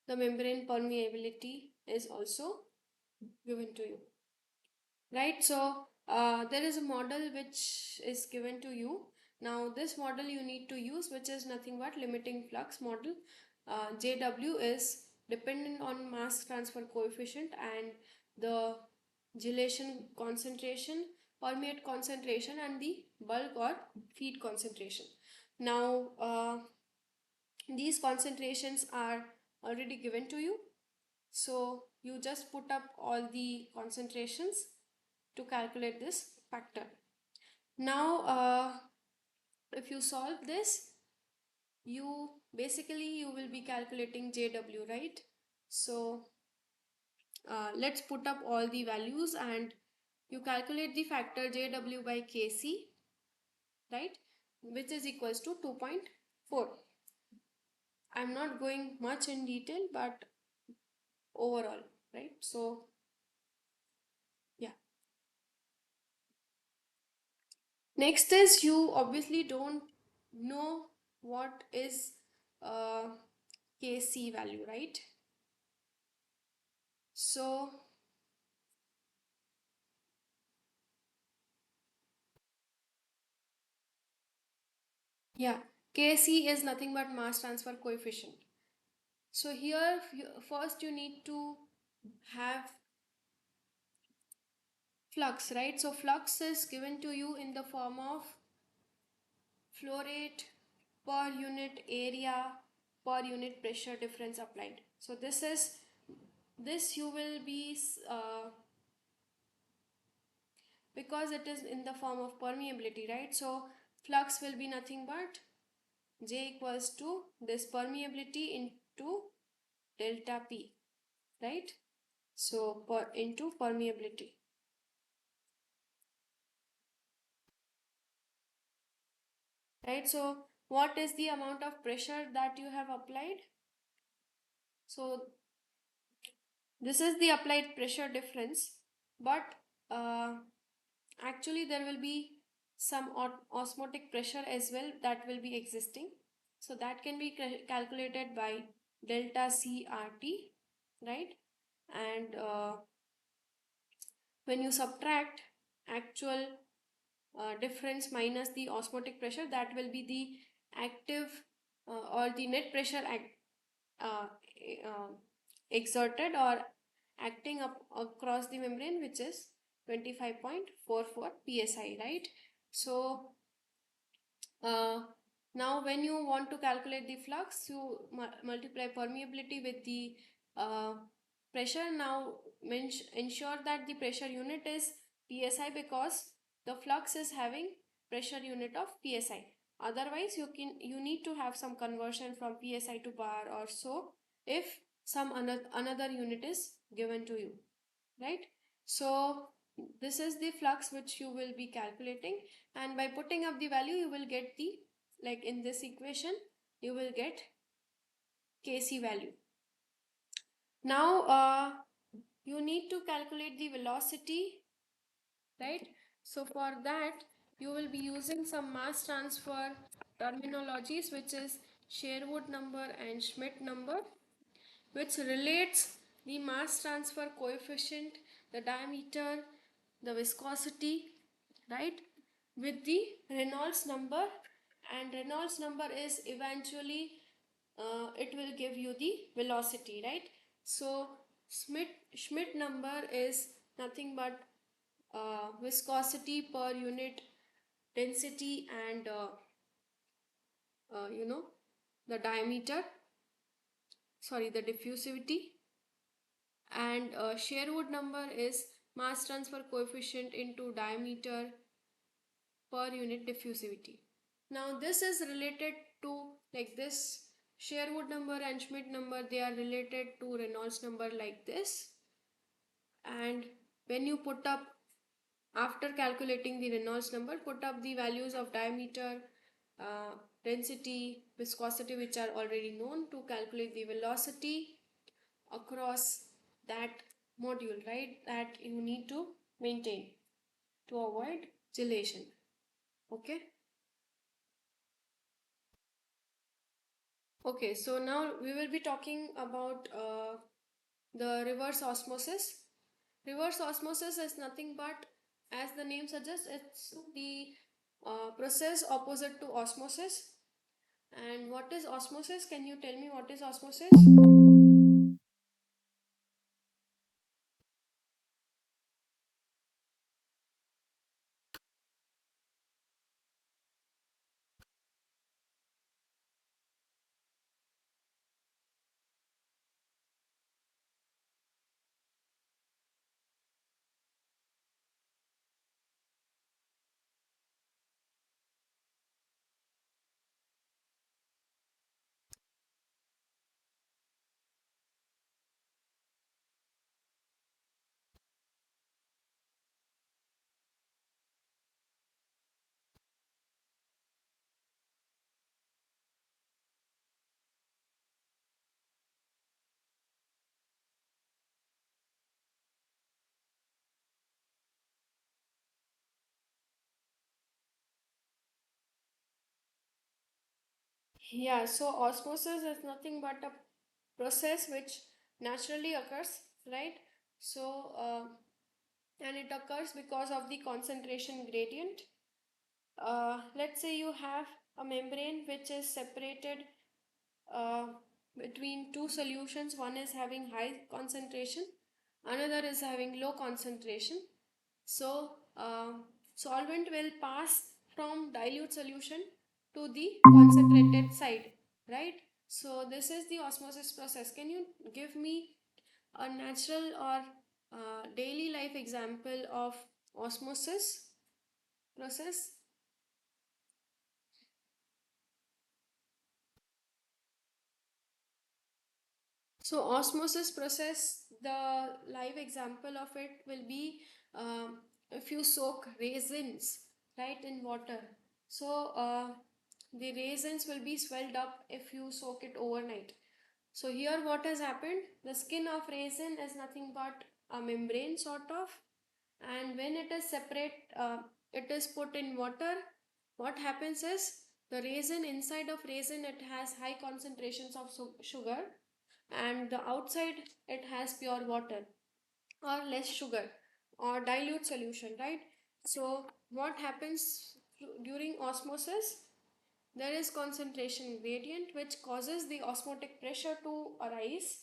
the membrane permeability is also given to you, right? So there is a model which is given to you. Now this model you need to use, which is nothing but limiting flux model. JW is dependent on mass transfer coefficient and the gelation concentration, permeate concentration, and the bulk or feed concentration. Now these concentrations are already given to you, so you just put up all the concentrations to calculate this factor. Now if you solve this, you basically you will be calculating JW, right? So let's put up all the values and you calculate the factor JW by Kc, right, which is equals to 2.4. I'm not going much in detail, but overall, right? So yeah. Next is you obviously don't know what is uh, Kc value, right? So yeah, Kc is nothing but mass transfer coefficient. So here first you need to have flux, right? So flux is given to you in the form of flow rate per unit area per unit pressure difference applied. So this you will be because it is in the form of permeability, right? So flux will be nothing but J equals to this permeability into delta P, right? So into permeability, right? So what is the amount of pressure that you have applied? So this is the applied pressure difference, but uh, actually there will be some osmotic pressure as well that will be existing. So that can be calculated by delta CRT, right? And when you subtract actual difference minus the osmotic pressure, that will be the active or the net pressure uh, uh, exerted or acting up across the membrane, which is 25.44 psi, right? So uh, now when you want to calculate the flux, you multiply permeability with the uh, pressure. Now ensure that the pressure unit is psi, because the flux is having pressure unit of psi. Otherwise you need to have some conversion from psi to bar or so, if some another unit is given to you, right? So this is the flux which you will be calculating, and by putting up the value you will get the, like in this equation you will get Kc value. Now you need to calculate the velocity, right? So for that you will be using some mass transfer terminologies, which is Sherwood number and Schmidt number, which relates the mass transfer coefficient, the diameter, the viscosity, right, with the Reynolds number. And Reynolds number is eventually it will give you the velocity, right? So Schmidt number is nothing but viscosity per unit density and you know, the diameter, sorry, the diffusivity. And Sherwood number is mass transfer coefficient into diameter per unit diffusivity. Now this is related to, like this, Sherwood number and Schmidt number, they are related to Reynolds number like this. And when you put up, after calculating the Reynolds number, put up the values of diameter, uh, density, viscosity, which are already known, to calculate the velocity across that module, right, that you need to maintain to avoid gelation. Okay. Okay, so now we will be talking about the reverse osmosis. Reverse osmosis is nothing but, as the name suggests, it's the process opposite to osmosis. And what is osmosis? Can you tell me what is osmosis? Yeah, so osmosis is nothing but a process which naturally occurs, right? So, and it occurs because of the concentration gradient. Let's say you have a membrane which is separated uh, between two solutions. One is having high concentration, another is having low concentration. So, solvent will pass from dilute solution to the concentrated side, right? So, this is the osmosis process. Can you give me a natural or daily life example of osmosis process? So osmosis process, the live example of it will be, if you soak raisins, right, in water. So the raisins will be swelled up if you soak it overnight. So here what has happened, the skin of raisin is nothing but a membrane sort of, and when it is separate, it is put in water. What happens is, the raisin, inside of raisin, it has high concentrations of sugar, and the outside it has pure water or less sugar or dilute solution, right? So what happens during osmosis, there is concentration gradient which causes the osmotic pressure to arise,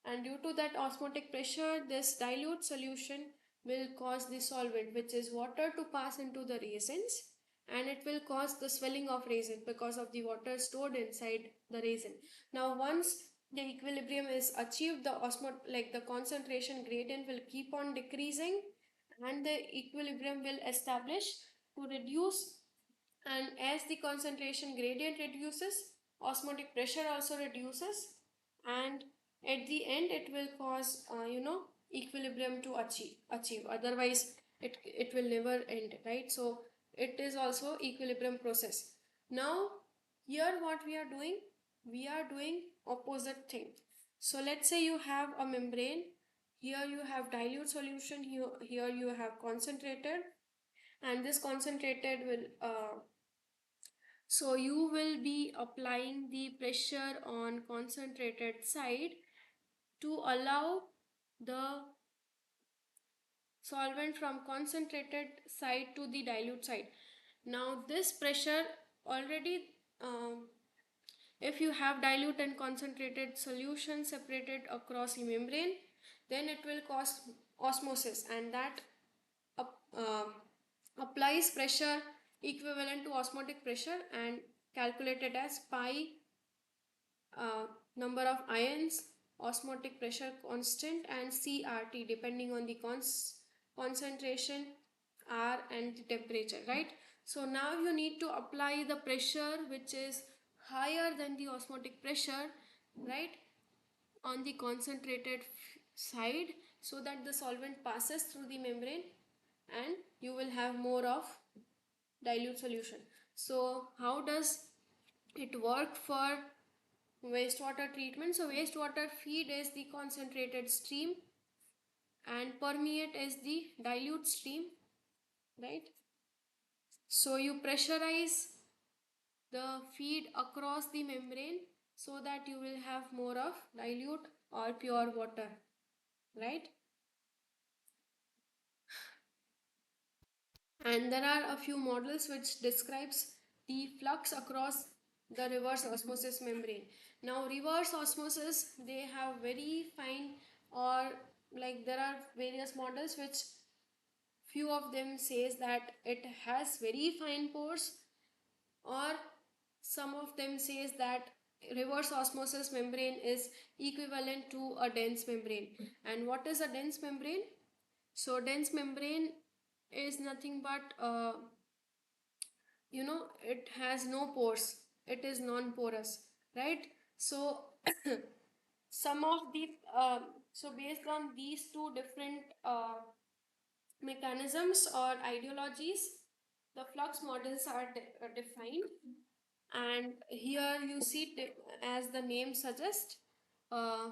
and due to that osmotic pressure, this dilute solution will cause the solvent, which is water, to pass into the raisins, and it will cause the swelling of raisin because of the water stored inside the raisin. Now once the equilibrium is achieved, the like the concentration gradient will keep on decreasing, and the equilibrium will establish to reduce. And as the concentration gradient reduces, osmotic pressure also reduces, and at the end it will cause, equilibrium to achieve, otherwise it will never end, right? So it is also equilibrium process. Now here what we are doing, we are doing opposite thing. So let's say you have a membrane, here you have dilute solution, here you have concentrated, and this concentrated will, so you will be applying the pressure on concentrated side to allow the solvent from concentrated side to the dilute side. Now this pressure already, If you have dilute and concentrated solution separated across the membrane, then it will cause osmosis, and that applies pressure equivalent to osmotic pressure and calculated as pi number of ions, osmotic pressure constant, and CRT depending on the concentration, R, and the temperature, right? So now you need to apply the pressure which is higher than the osmotic pressure, right, on the concentrated side, so that the solvent passes through the membrane and you will have more of dilute solution. So how does it work for wastewater treatment? So wastewater feed is the concentrated stream and permeate is the dilute stream, right? So you pressurize the feed across the membrane so that you will have more of dilute or pure water, right? And there are a few models which describes the flux across the reverse osmosis membrane. Now reverse osmosis, they have very fine, or like there are various models which few of them says that it has very fine pores, or some of them says that reverse osmosis membrane is equivalent to a dense membrane. And what is a dense membrane? So dense membrane is nothing but it has no pores, it is non-porous, right? So some of the so based on these two different mechanisms or ideologies, the flux models are defined. And here you see, as the name suggests, uh,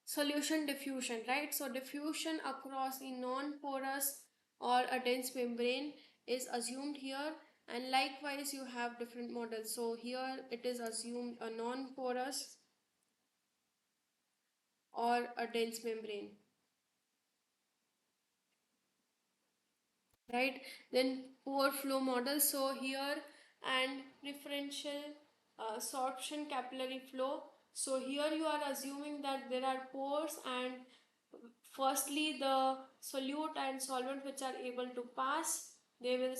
solution diffusion, right? So diffusion across a non-porous or a dense membrane is assumed here, and likewise you have different models. So here it is assumed a non-porous or a dense membrane, right? Then pore flow model, so here, and differential sorption capillary flow. So here you are assuming that there are pores, and firstly the solute and solvent which are able to pass, they will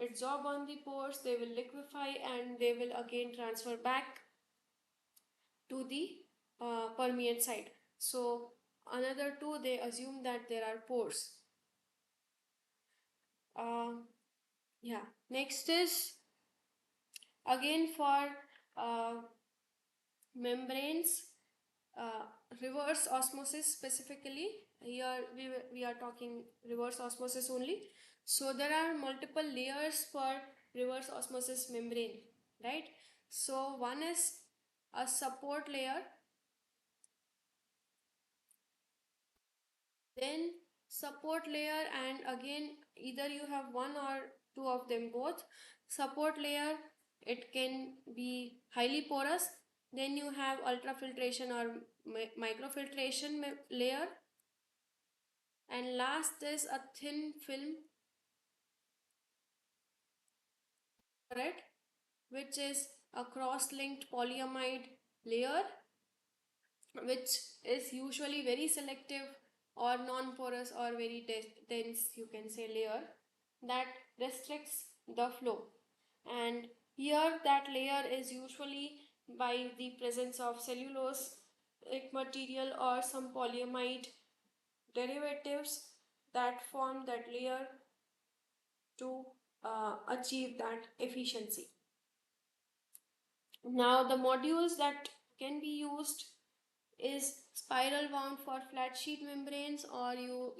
absorb on the pores, they will liquefy, and they will again transfer back to the permeate side. So another two, they assume that there are pores. um, yeah, next is again for uh, membranes, uh, reverse osmosis specifically. Here we are talking reverse osmosis only. So there are multiple layers for reverse osmosis membrane, right? So one is a support layer, then support layer, and again either you have one or two of them both. Support layer, it can be highly porous, then you have ultrafiltration or microfiltration layer, and last is a thin film, right, which is a cross-linked polyamide layer, which is usually very selective or non-porous or very dense, you can say, layer that restricts the flow. And here that layer is usually by the presence of cellulose like material or some polyamide derivatives that form that layer to achieve that efficiency. Now the modules that can be used is spiral wound for flat sheet membranes, or you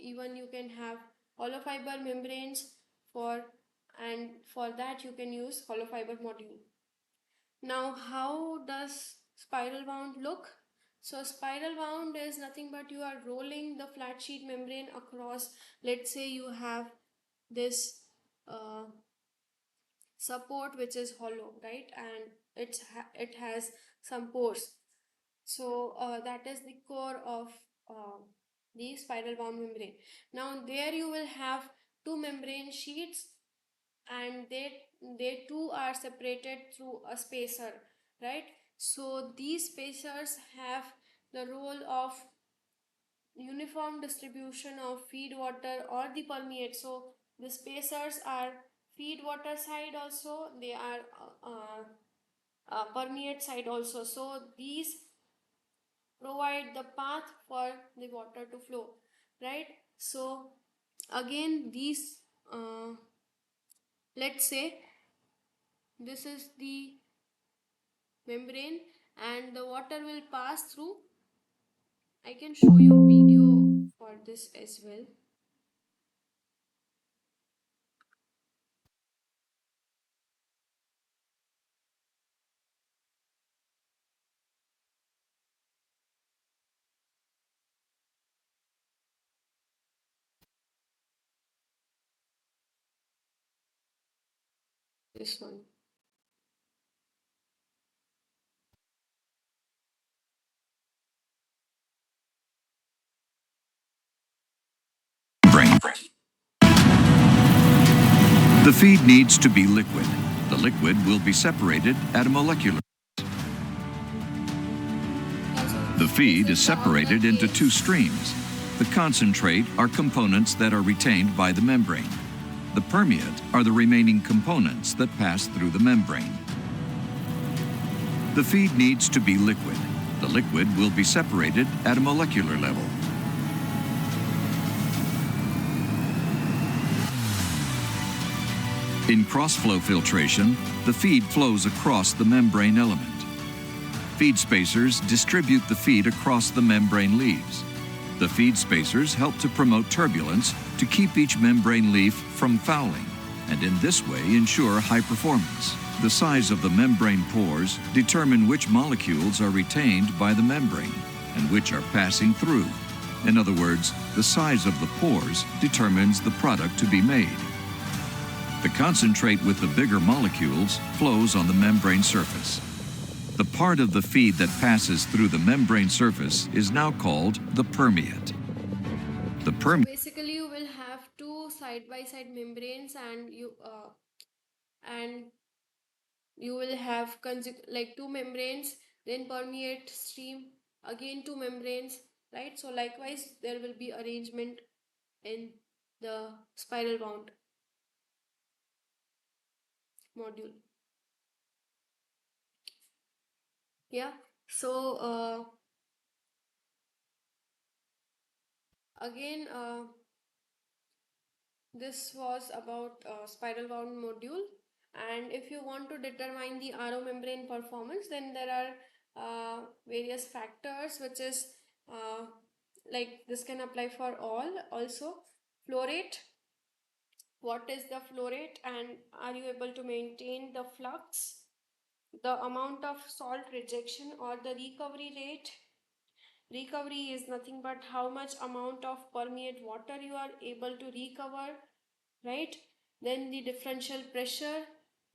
can have hollow fiber membranes for, and for that you can use hollow fiber module. Now how does spiral wound look? So spiral wound is nothing but you are rolling the flat sheet membrane across. Let's say you have this uh, support which is hollow, right, and it has some pores. So that is the core of uh, the spiral wound membrane. Now there you will have two membrane sheets, and they too are separated through a spacer, right? So these spacers have the role of uniform distribution of feed water or the permeate. So the spacers are feed water side also, they are permeate side also, so these provide the path for the water to flow, right? So again these let's say this is the membrane and the water will pass through. I can show you video for this as well. This one. Brain. The feed needs to be liquid. The liquid will be separated at a molecular. The feed is separated into two streams. The concentrate are components that are retained by the membrane. The permeate are the remaining components that pass through the membrane. The feed needs to be liquid. The liquid will be separated at a molecular level. In cross-flow filtration, the feed flows across the membrane element. Feed spacers distribute the feed across the membrane leaves. The feed spacers help to promote turbulence to keep each membrane leaf from fouling, and in this way ensure high performance. The size of the membrane pores determine which molecules are retained by the membrane and which are passing through. In other words, the size of the pores determines the product to be made. The concentrate with the bigger molecules flows on the membrane surface. The part of the feed that passes through the membrane surface is now called the permeate. Basically, you will have two side-by-side membranes, and you will have like two membranes, then permeate stream, again two membranes, right? So likewise, there will be arrangement in the spiral wound module. Yeah. So again, this was about spiral wound module. And if you want to determine the RO membrane performance, then there are various factors, which is like this can apply for all also. Flow rate, what is the flow rate and are you able to maintain the flux? The amount of salt rejection or the recovery rate. Recovery is nothing but how much amount of permeate water you are able to recover, right? Then the differential pressure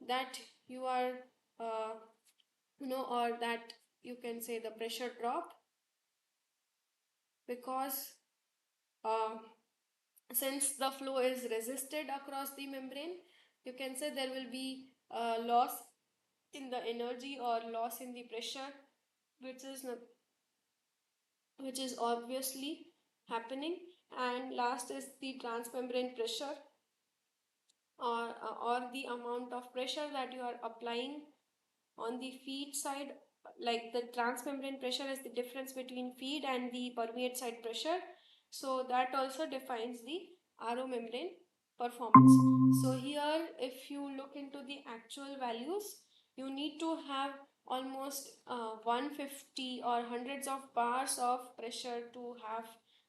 that you are uh, or that you can say the pressure drop, because uh, since the flow is resisted across the membrane, you can say there will be a loss in the energy or loss in the pressure, which is not, which is obviously happening. And last is the transmembrane pressure, or the amount of pressure that you are applying on the feed side. Like the transmembrane pressure is the difference between feed and the permeate side pressure, so that also defines the RO membrane performance. So here if you look into the actual values, you need to have almost 150 or hundreds of bars of pressure to have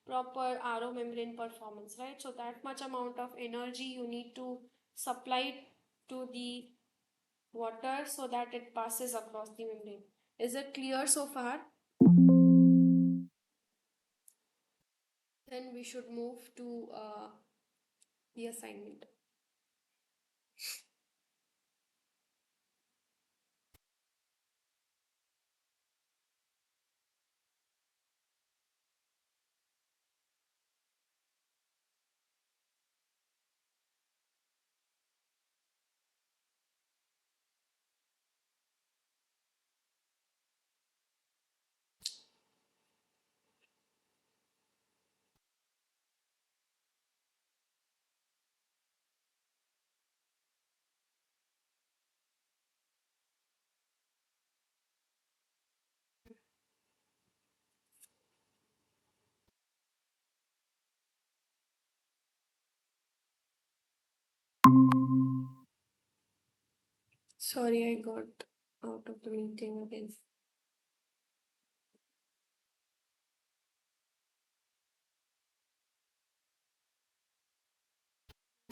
proper RO membrane performance, right? So that much amount of energy you need to supply to the water so that it passes across the membrane. Is it clear so far? Then we should move to the assignment. Sorry, I got out of the meeting again.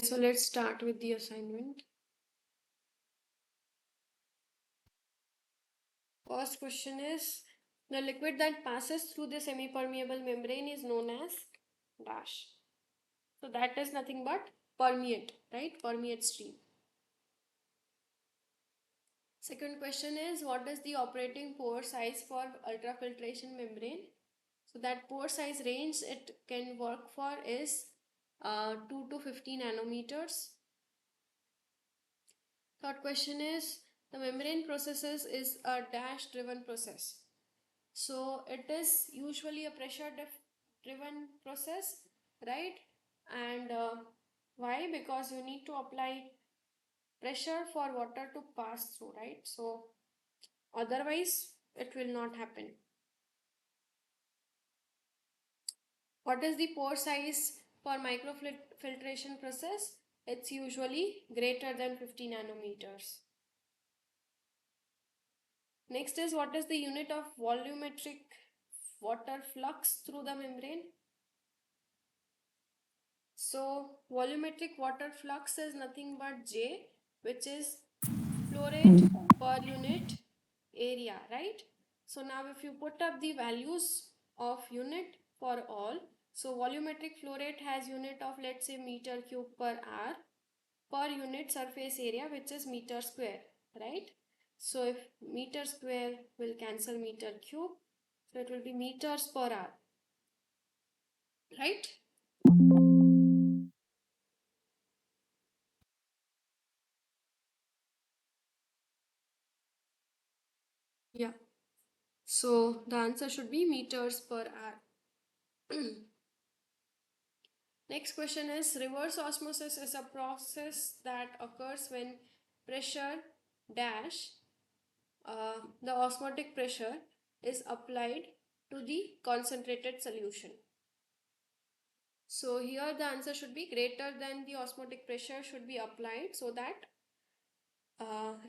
So let's start with the assignment. First question is, the liquid that passes through the semi-permeable membrane is known as dash. So that is nothing but permeate, right? Permeate stream. Second question is, what is the operating pore size for ultrafiltration membrane? So that pore size range it can work for is 2 to 50 nanometers. Third question is, the membrane processes is a dash driven process. So it is usually a pressure driven process, right? And why? Because you need to apply pressure for water to pass through, right? So otherwise it will not happen. What is the pore size for microfiltration process? It's usually greater than 50 nanometers. Next is, what is the unit of volumetric water flux through the membrane? So volumetric water flux is nothing but J, which is flow rate per unit area, right? So now if you put up the values of unit for all, so volumetric flow rate has unit of, let's say, meter cube per hour per unit surface area, which is meter square, right? So if meter square will cancel meter cube, so it will be meters per hour, right? Yeah. So the answer should be meters per hour. Next question is, reverse osmosis is a process that occurs when pressure dash, the osmotic pressure is applied to the concentrated solution. So here the answer should be greater than the osmotic pressure should be applied so that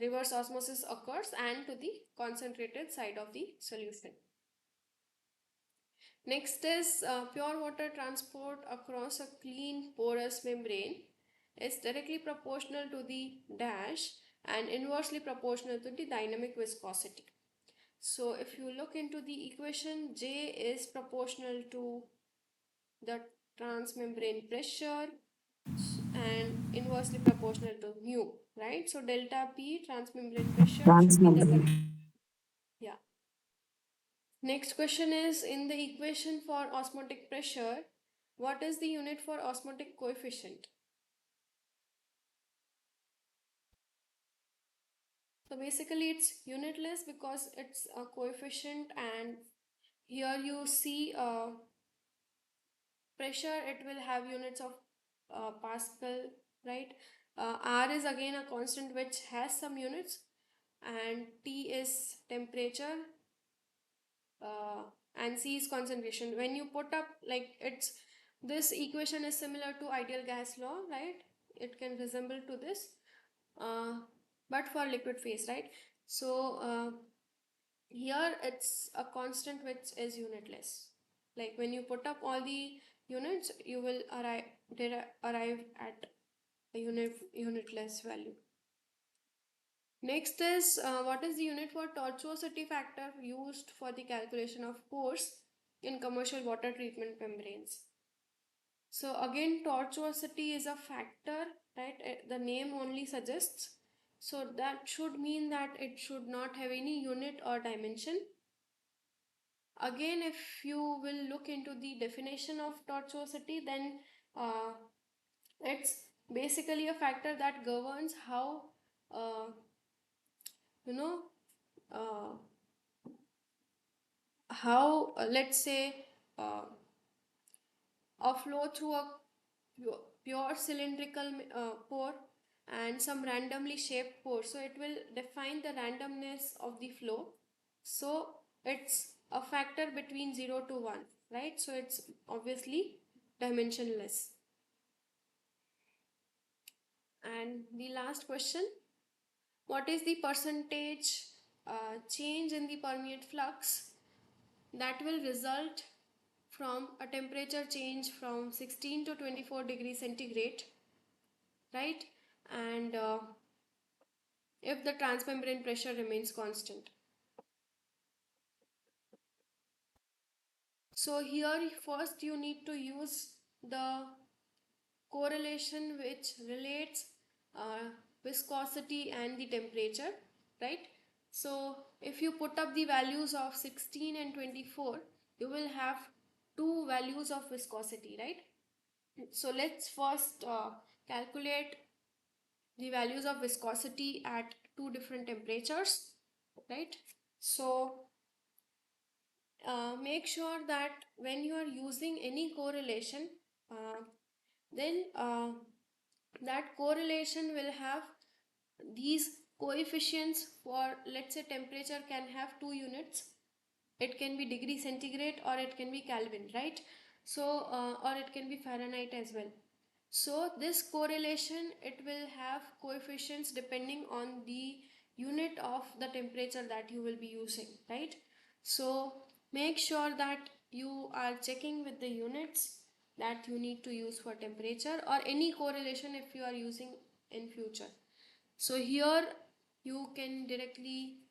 reverse osmosis occurs and to the concentrated side of the solution. Next is pure water transport across a clean porous membrane is directly proportional to the dash and inversely proportional to the dynamic viscosity. So if you look into the equation, J is proportional to the transmembrane pressure and inversely proportional to mu, right? So delta P transmembrane pressure should be the, yeah. Next question is, in the equation for osmotic pressure, what is the unit for osmotic coefficient? So basically it's unitless because it's a coefficient, and here you see pressure, it will have units of Pascal, right? R is again a constant which has some units, and T is temperature, uh, and C is concentration. When you put up, like, it's, this equation is similar to ideal gas law, right? It can resemble to this, uh, but for liquid phase, right? So here it's a constant which is unitless. Like when you put up all the units, you will arrive at a unitless value. Next is, what is the unit for tortuosity factor used for the calculation of pores in commercial water treatment membranes? So again, tortuosity is a factor, right? The name only suggests. So that should mean that it should not have any unit or dimension. Again, if you will look into the definition of tortuosity, then it's basically a factor that governs how, uh, you know, uh, how let's say a flow through a pure cylindrical pore and some randomly shaped pore, so it will define the randomness of the flow. So it's a factor between 0 to 1, right? So it's obviously dimensionless. And the last question, what is the percentage change in the permeate flux that will result from a temperature change from 16 to 24 degrees centigrade, right? And if the transmembrane pressure remains constant. So here first you need to use the correlation which relates viscosity and the temperature, right? So if you put up the values of 16 and 24, you will have two values of viscosity, right? So let's first calculate the values of viscosity at two different temperatures, right? So make sure that when you are using any correlation, then that correlation will have these coefficients. For, let's say, temperature can have two units. It can be degree centigrade or it can be Kelvin, right? So or it can be Fahrenheit as well. So this correlation, it will have coefficients depending on the unit of the temperature that you will be using, right? So make sure that you are checking with the units that you need to use for temperature or any correlation if you are using in future. So here you can directly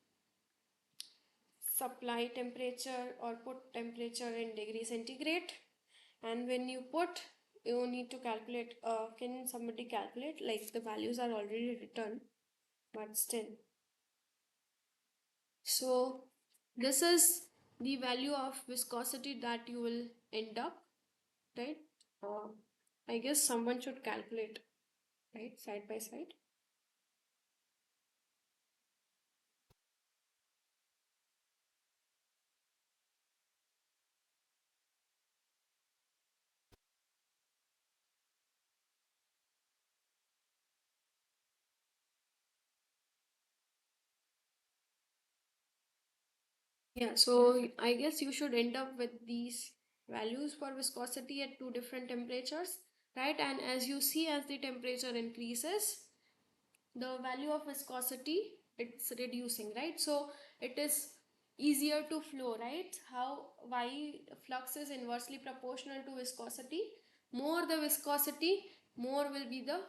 supply temperature or put temperature in degree centigrade, and when you put, you need to calculate, can somebody calculate, like the values are already written but still. So this is the value of viscosity that you will end up, right? uh, I guess someone should calculate, right, side by side. Yeah, so I guess you should end up with these values for viscosity at two different temperatures, right? And as you see, as the temperature increases, the value of viscosity, it's reducing, right? So it is easier to flow, right? How, why? Flux is inversely proportional to viscosity. More the viscosity, more will be the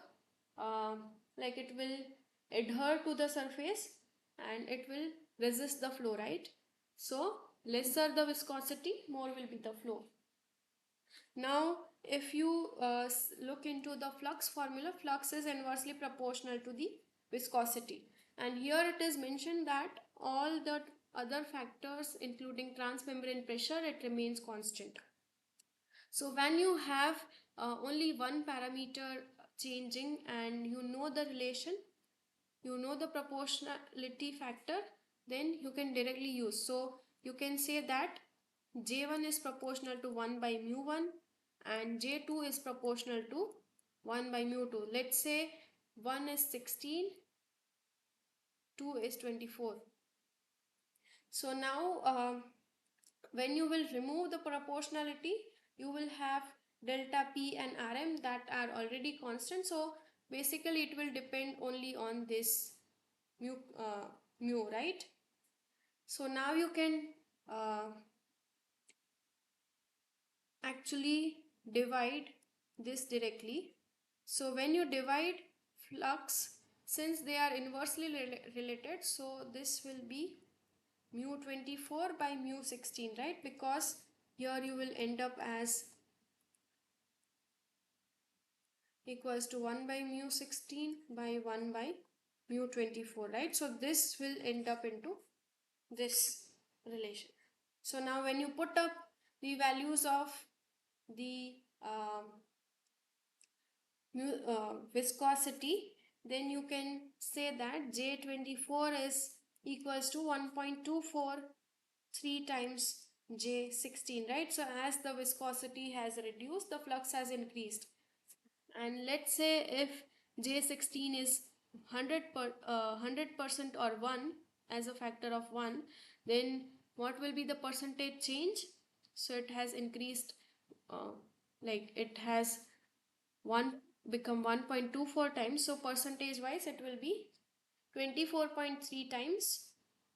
like it will adhere to the surface and it will resist the flow, right? So lesser the viscosity, more will be the flow. Now, if you look into the flux formula, flux is inversely proportional to the viscosity. And here it is mentioned that all the other factors, including transmembrane pressure, it remains constant. So when you have only one parameter changing and you know the relation, you know the proportionality factor, then you can directly use. So you can say that J1 is proportional to 1 by mu 1 and J2 is proportional to 1 by mu 2. Let's say 1 is 16, 2 is 24. So now when you will remove the proportionality, you will have delta P and Rm that are already constant. So basically it will depend only on this mu, right? So now you can actually divide this directly. So when you divide flux, since they are inversely related, so this will be mu 24 by mu 16, right? Because here you will end up as equals to 1 by mu 16 by 1 by mu 24, right? So this will end up into this relation. So now when you put up the values of the viscosity, then you can say that J24 is equals to 1.243 times J16, right? So as the viscosity has reduced, the flux has increased. And let's say if J16 is 100% or 1 as a factor of 1, then what will be the percentage change? So it has increased, like it has 1 become 1.24 times. So percentage wise, it will be 24.3 times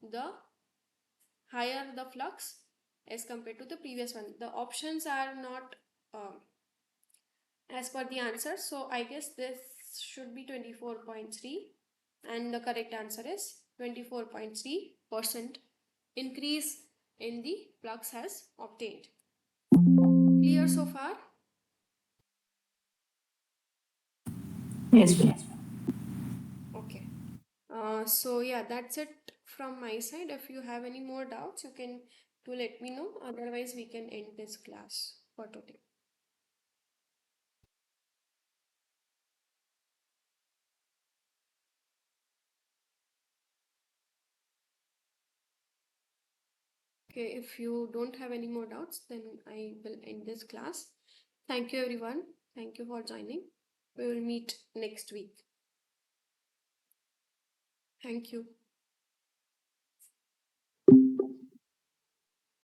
the higher the flux as compared to the previous one. The options are not as per the answer, so I guess this should be 24.3, and the correct answer is 24.3% increase in the flux has obtained. Clear so far? Yes, ma'am. Okay. So yeah, that's it from my side. If you have any more doubts, you can do let me know. Otherwise, we can end this class for today. Okay, if you don't have any more doubts, then I will end this class. Thank you, everyone. Thank you for joining. We will meet next week. Thank you.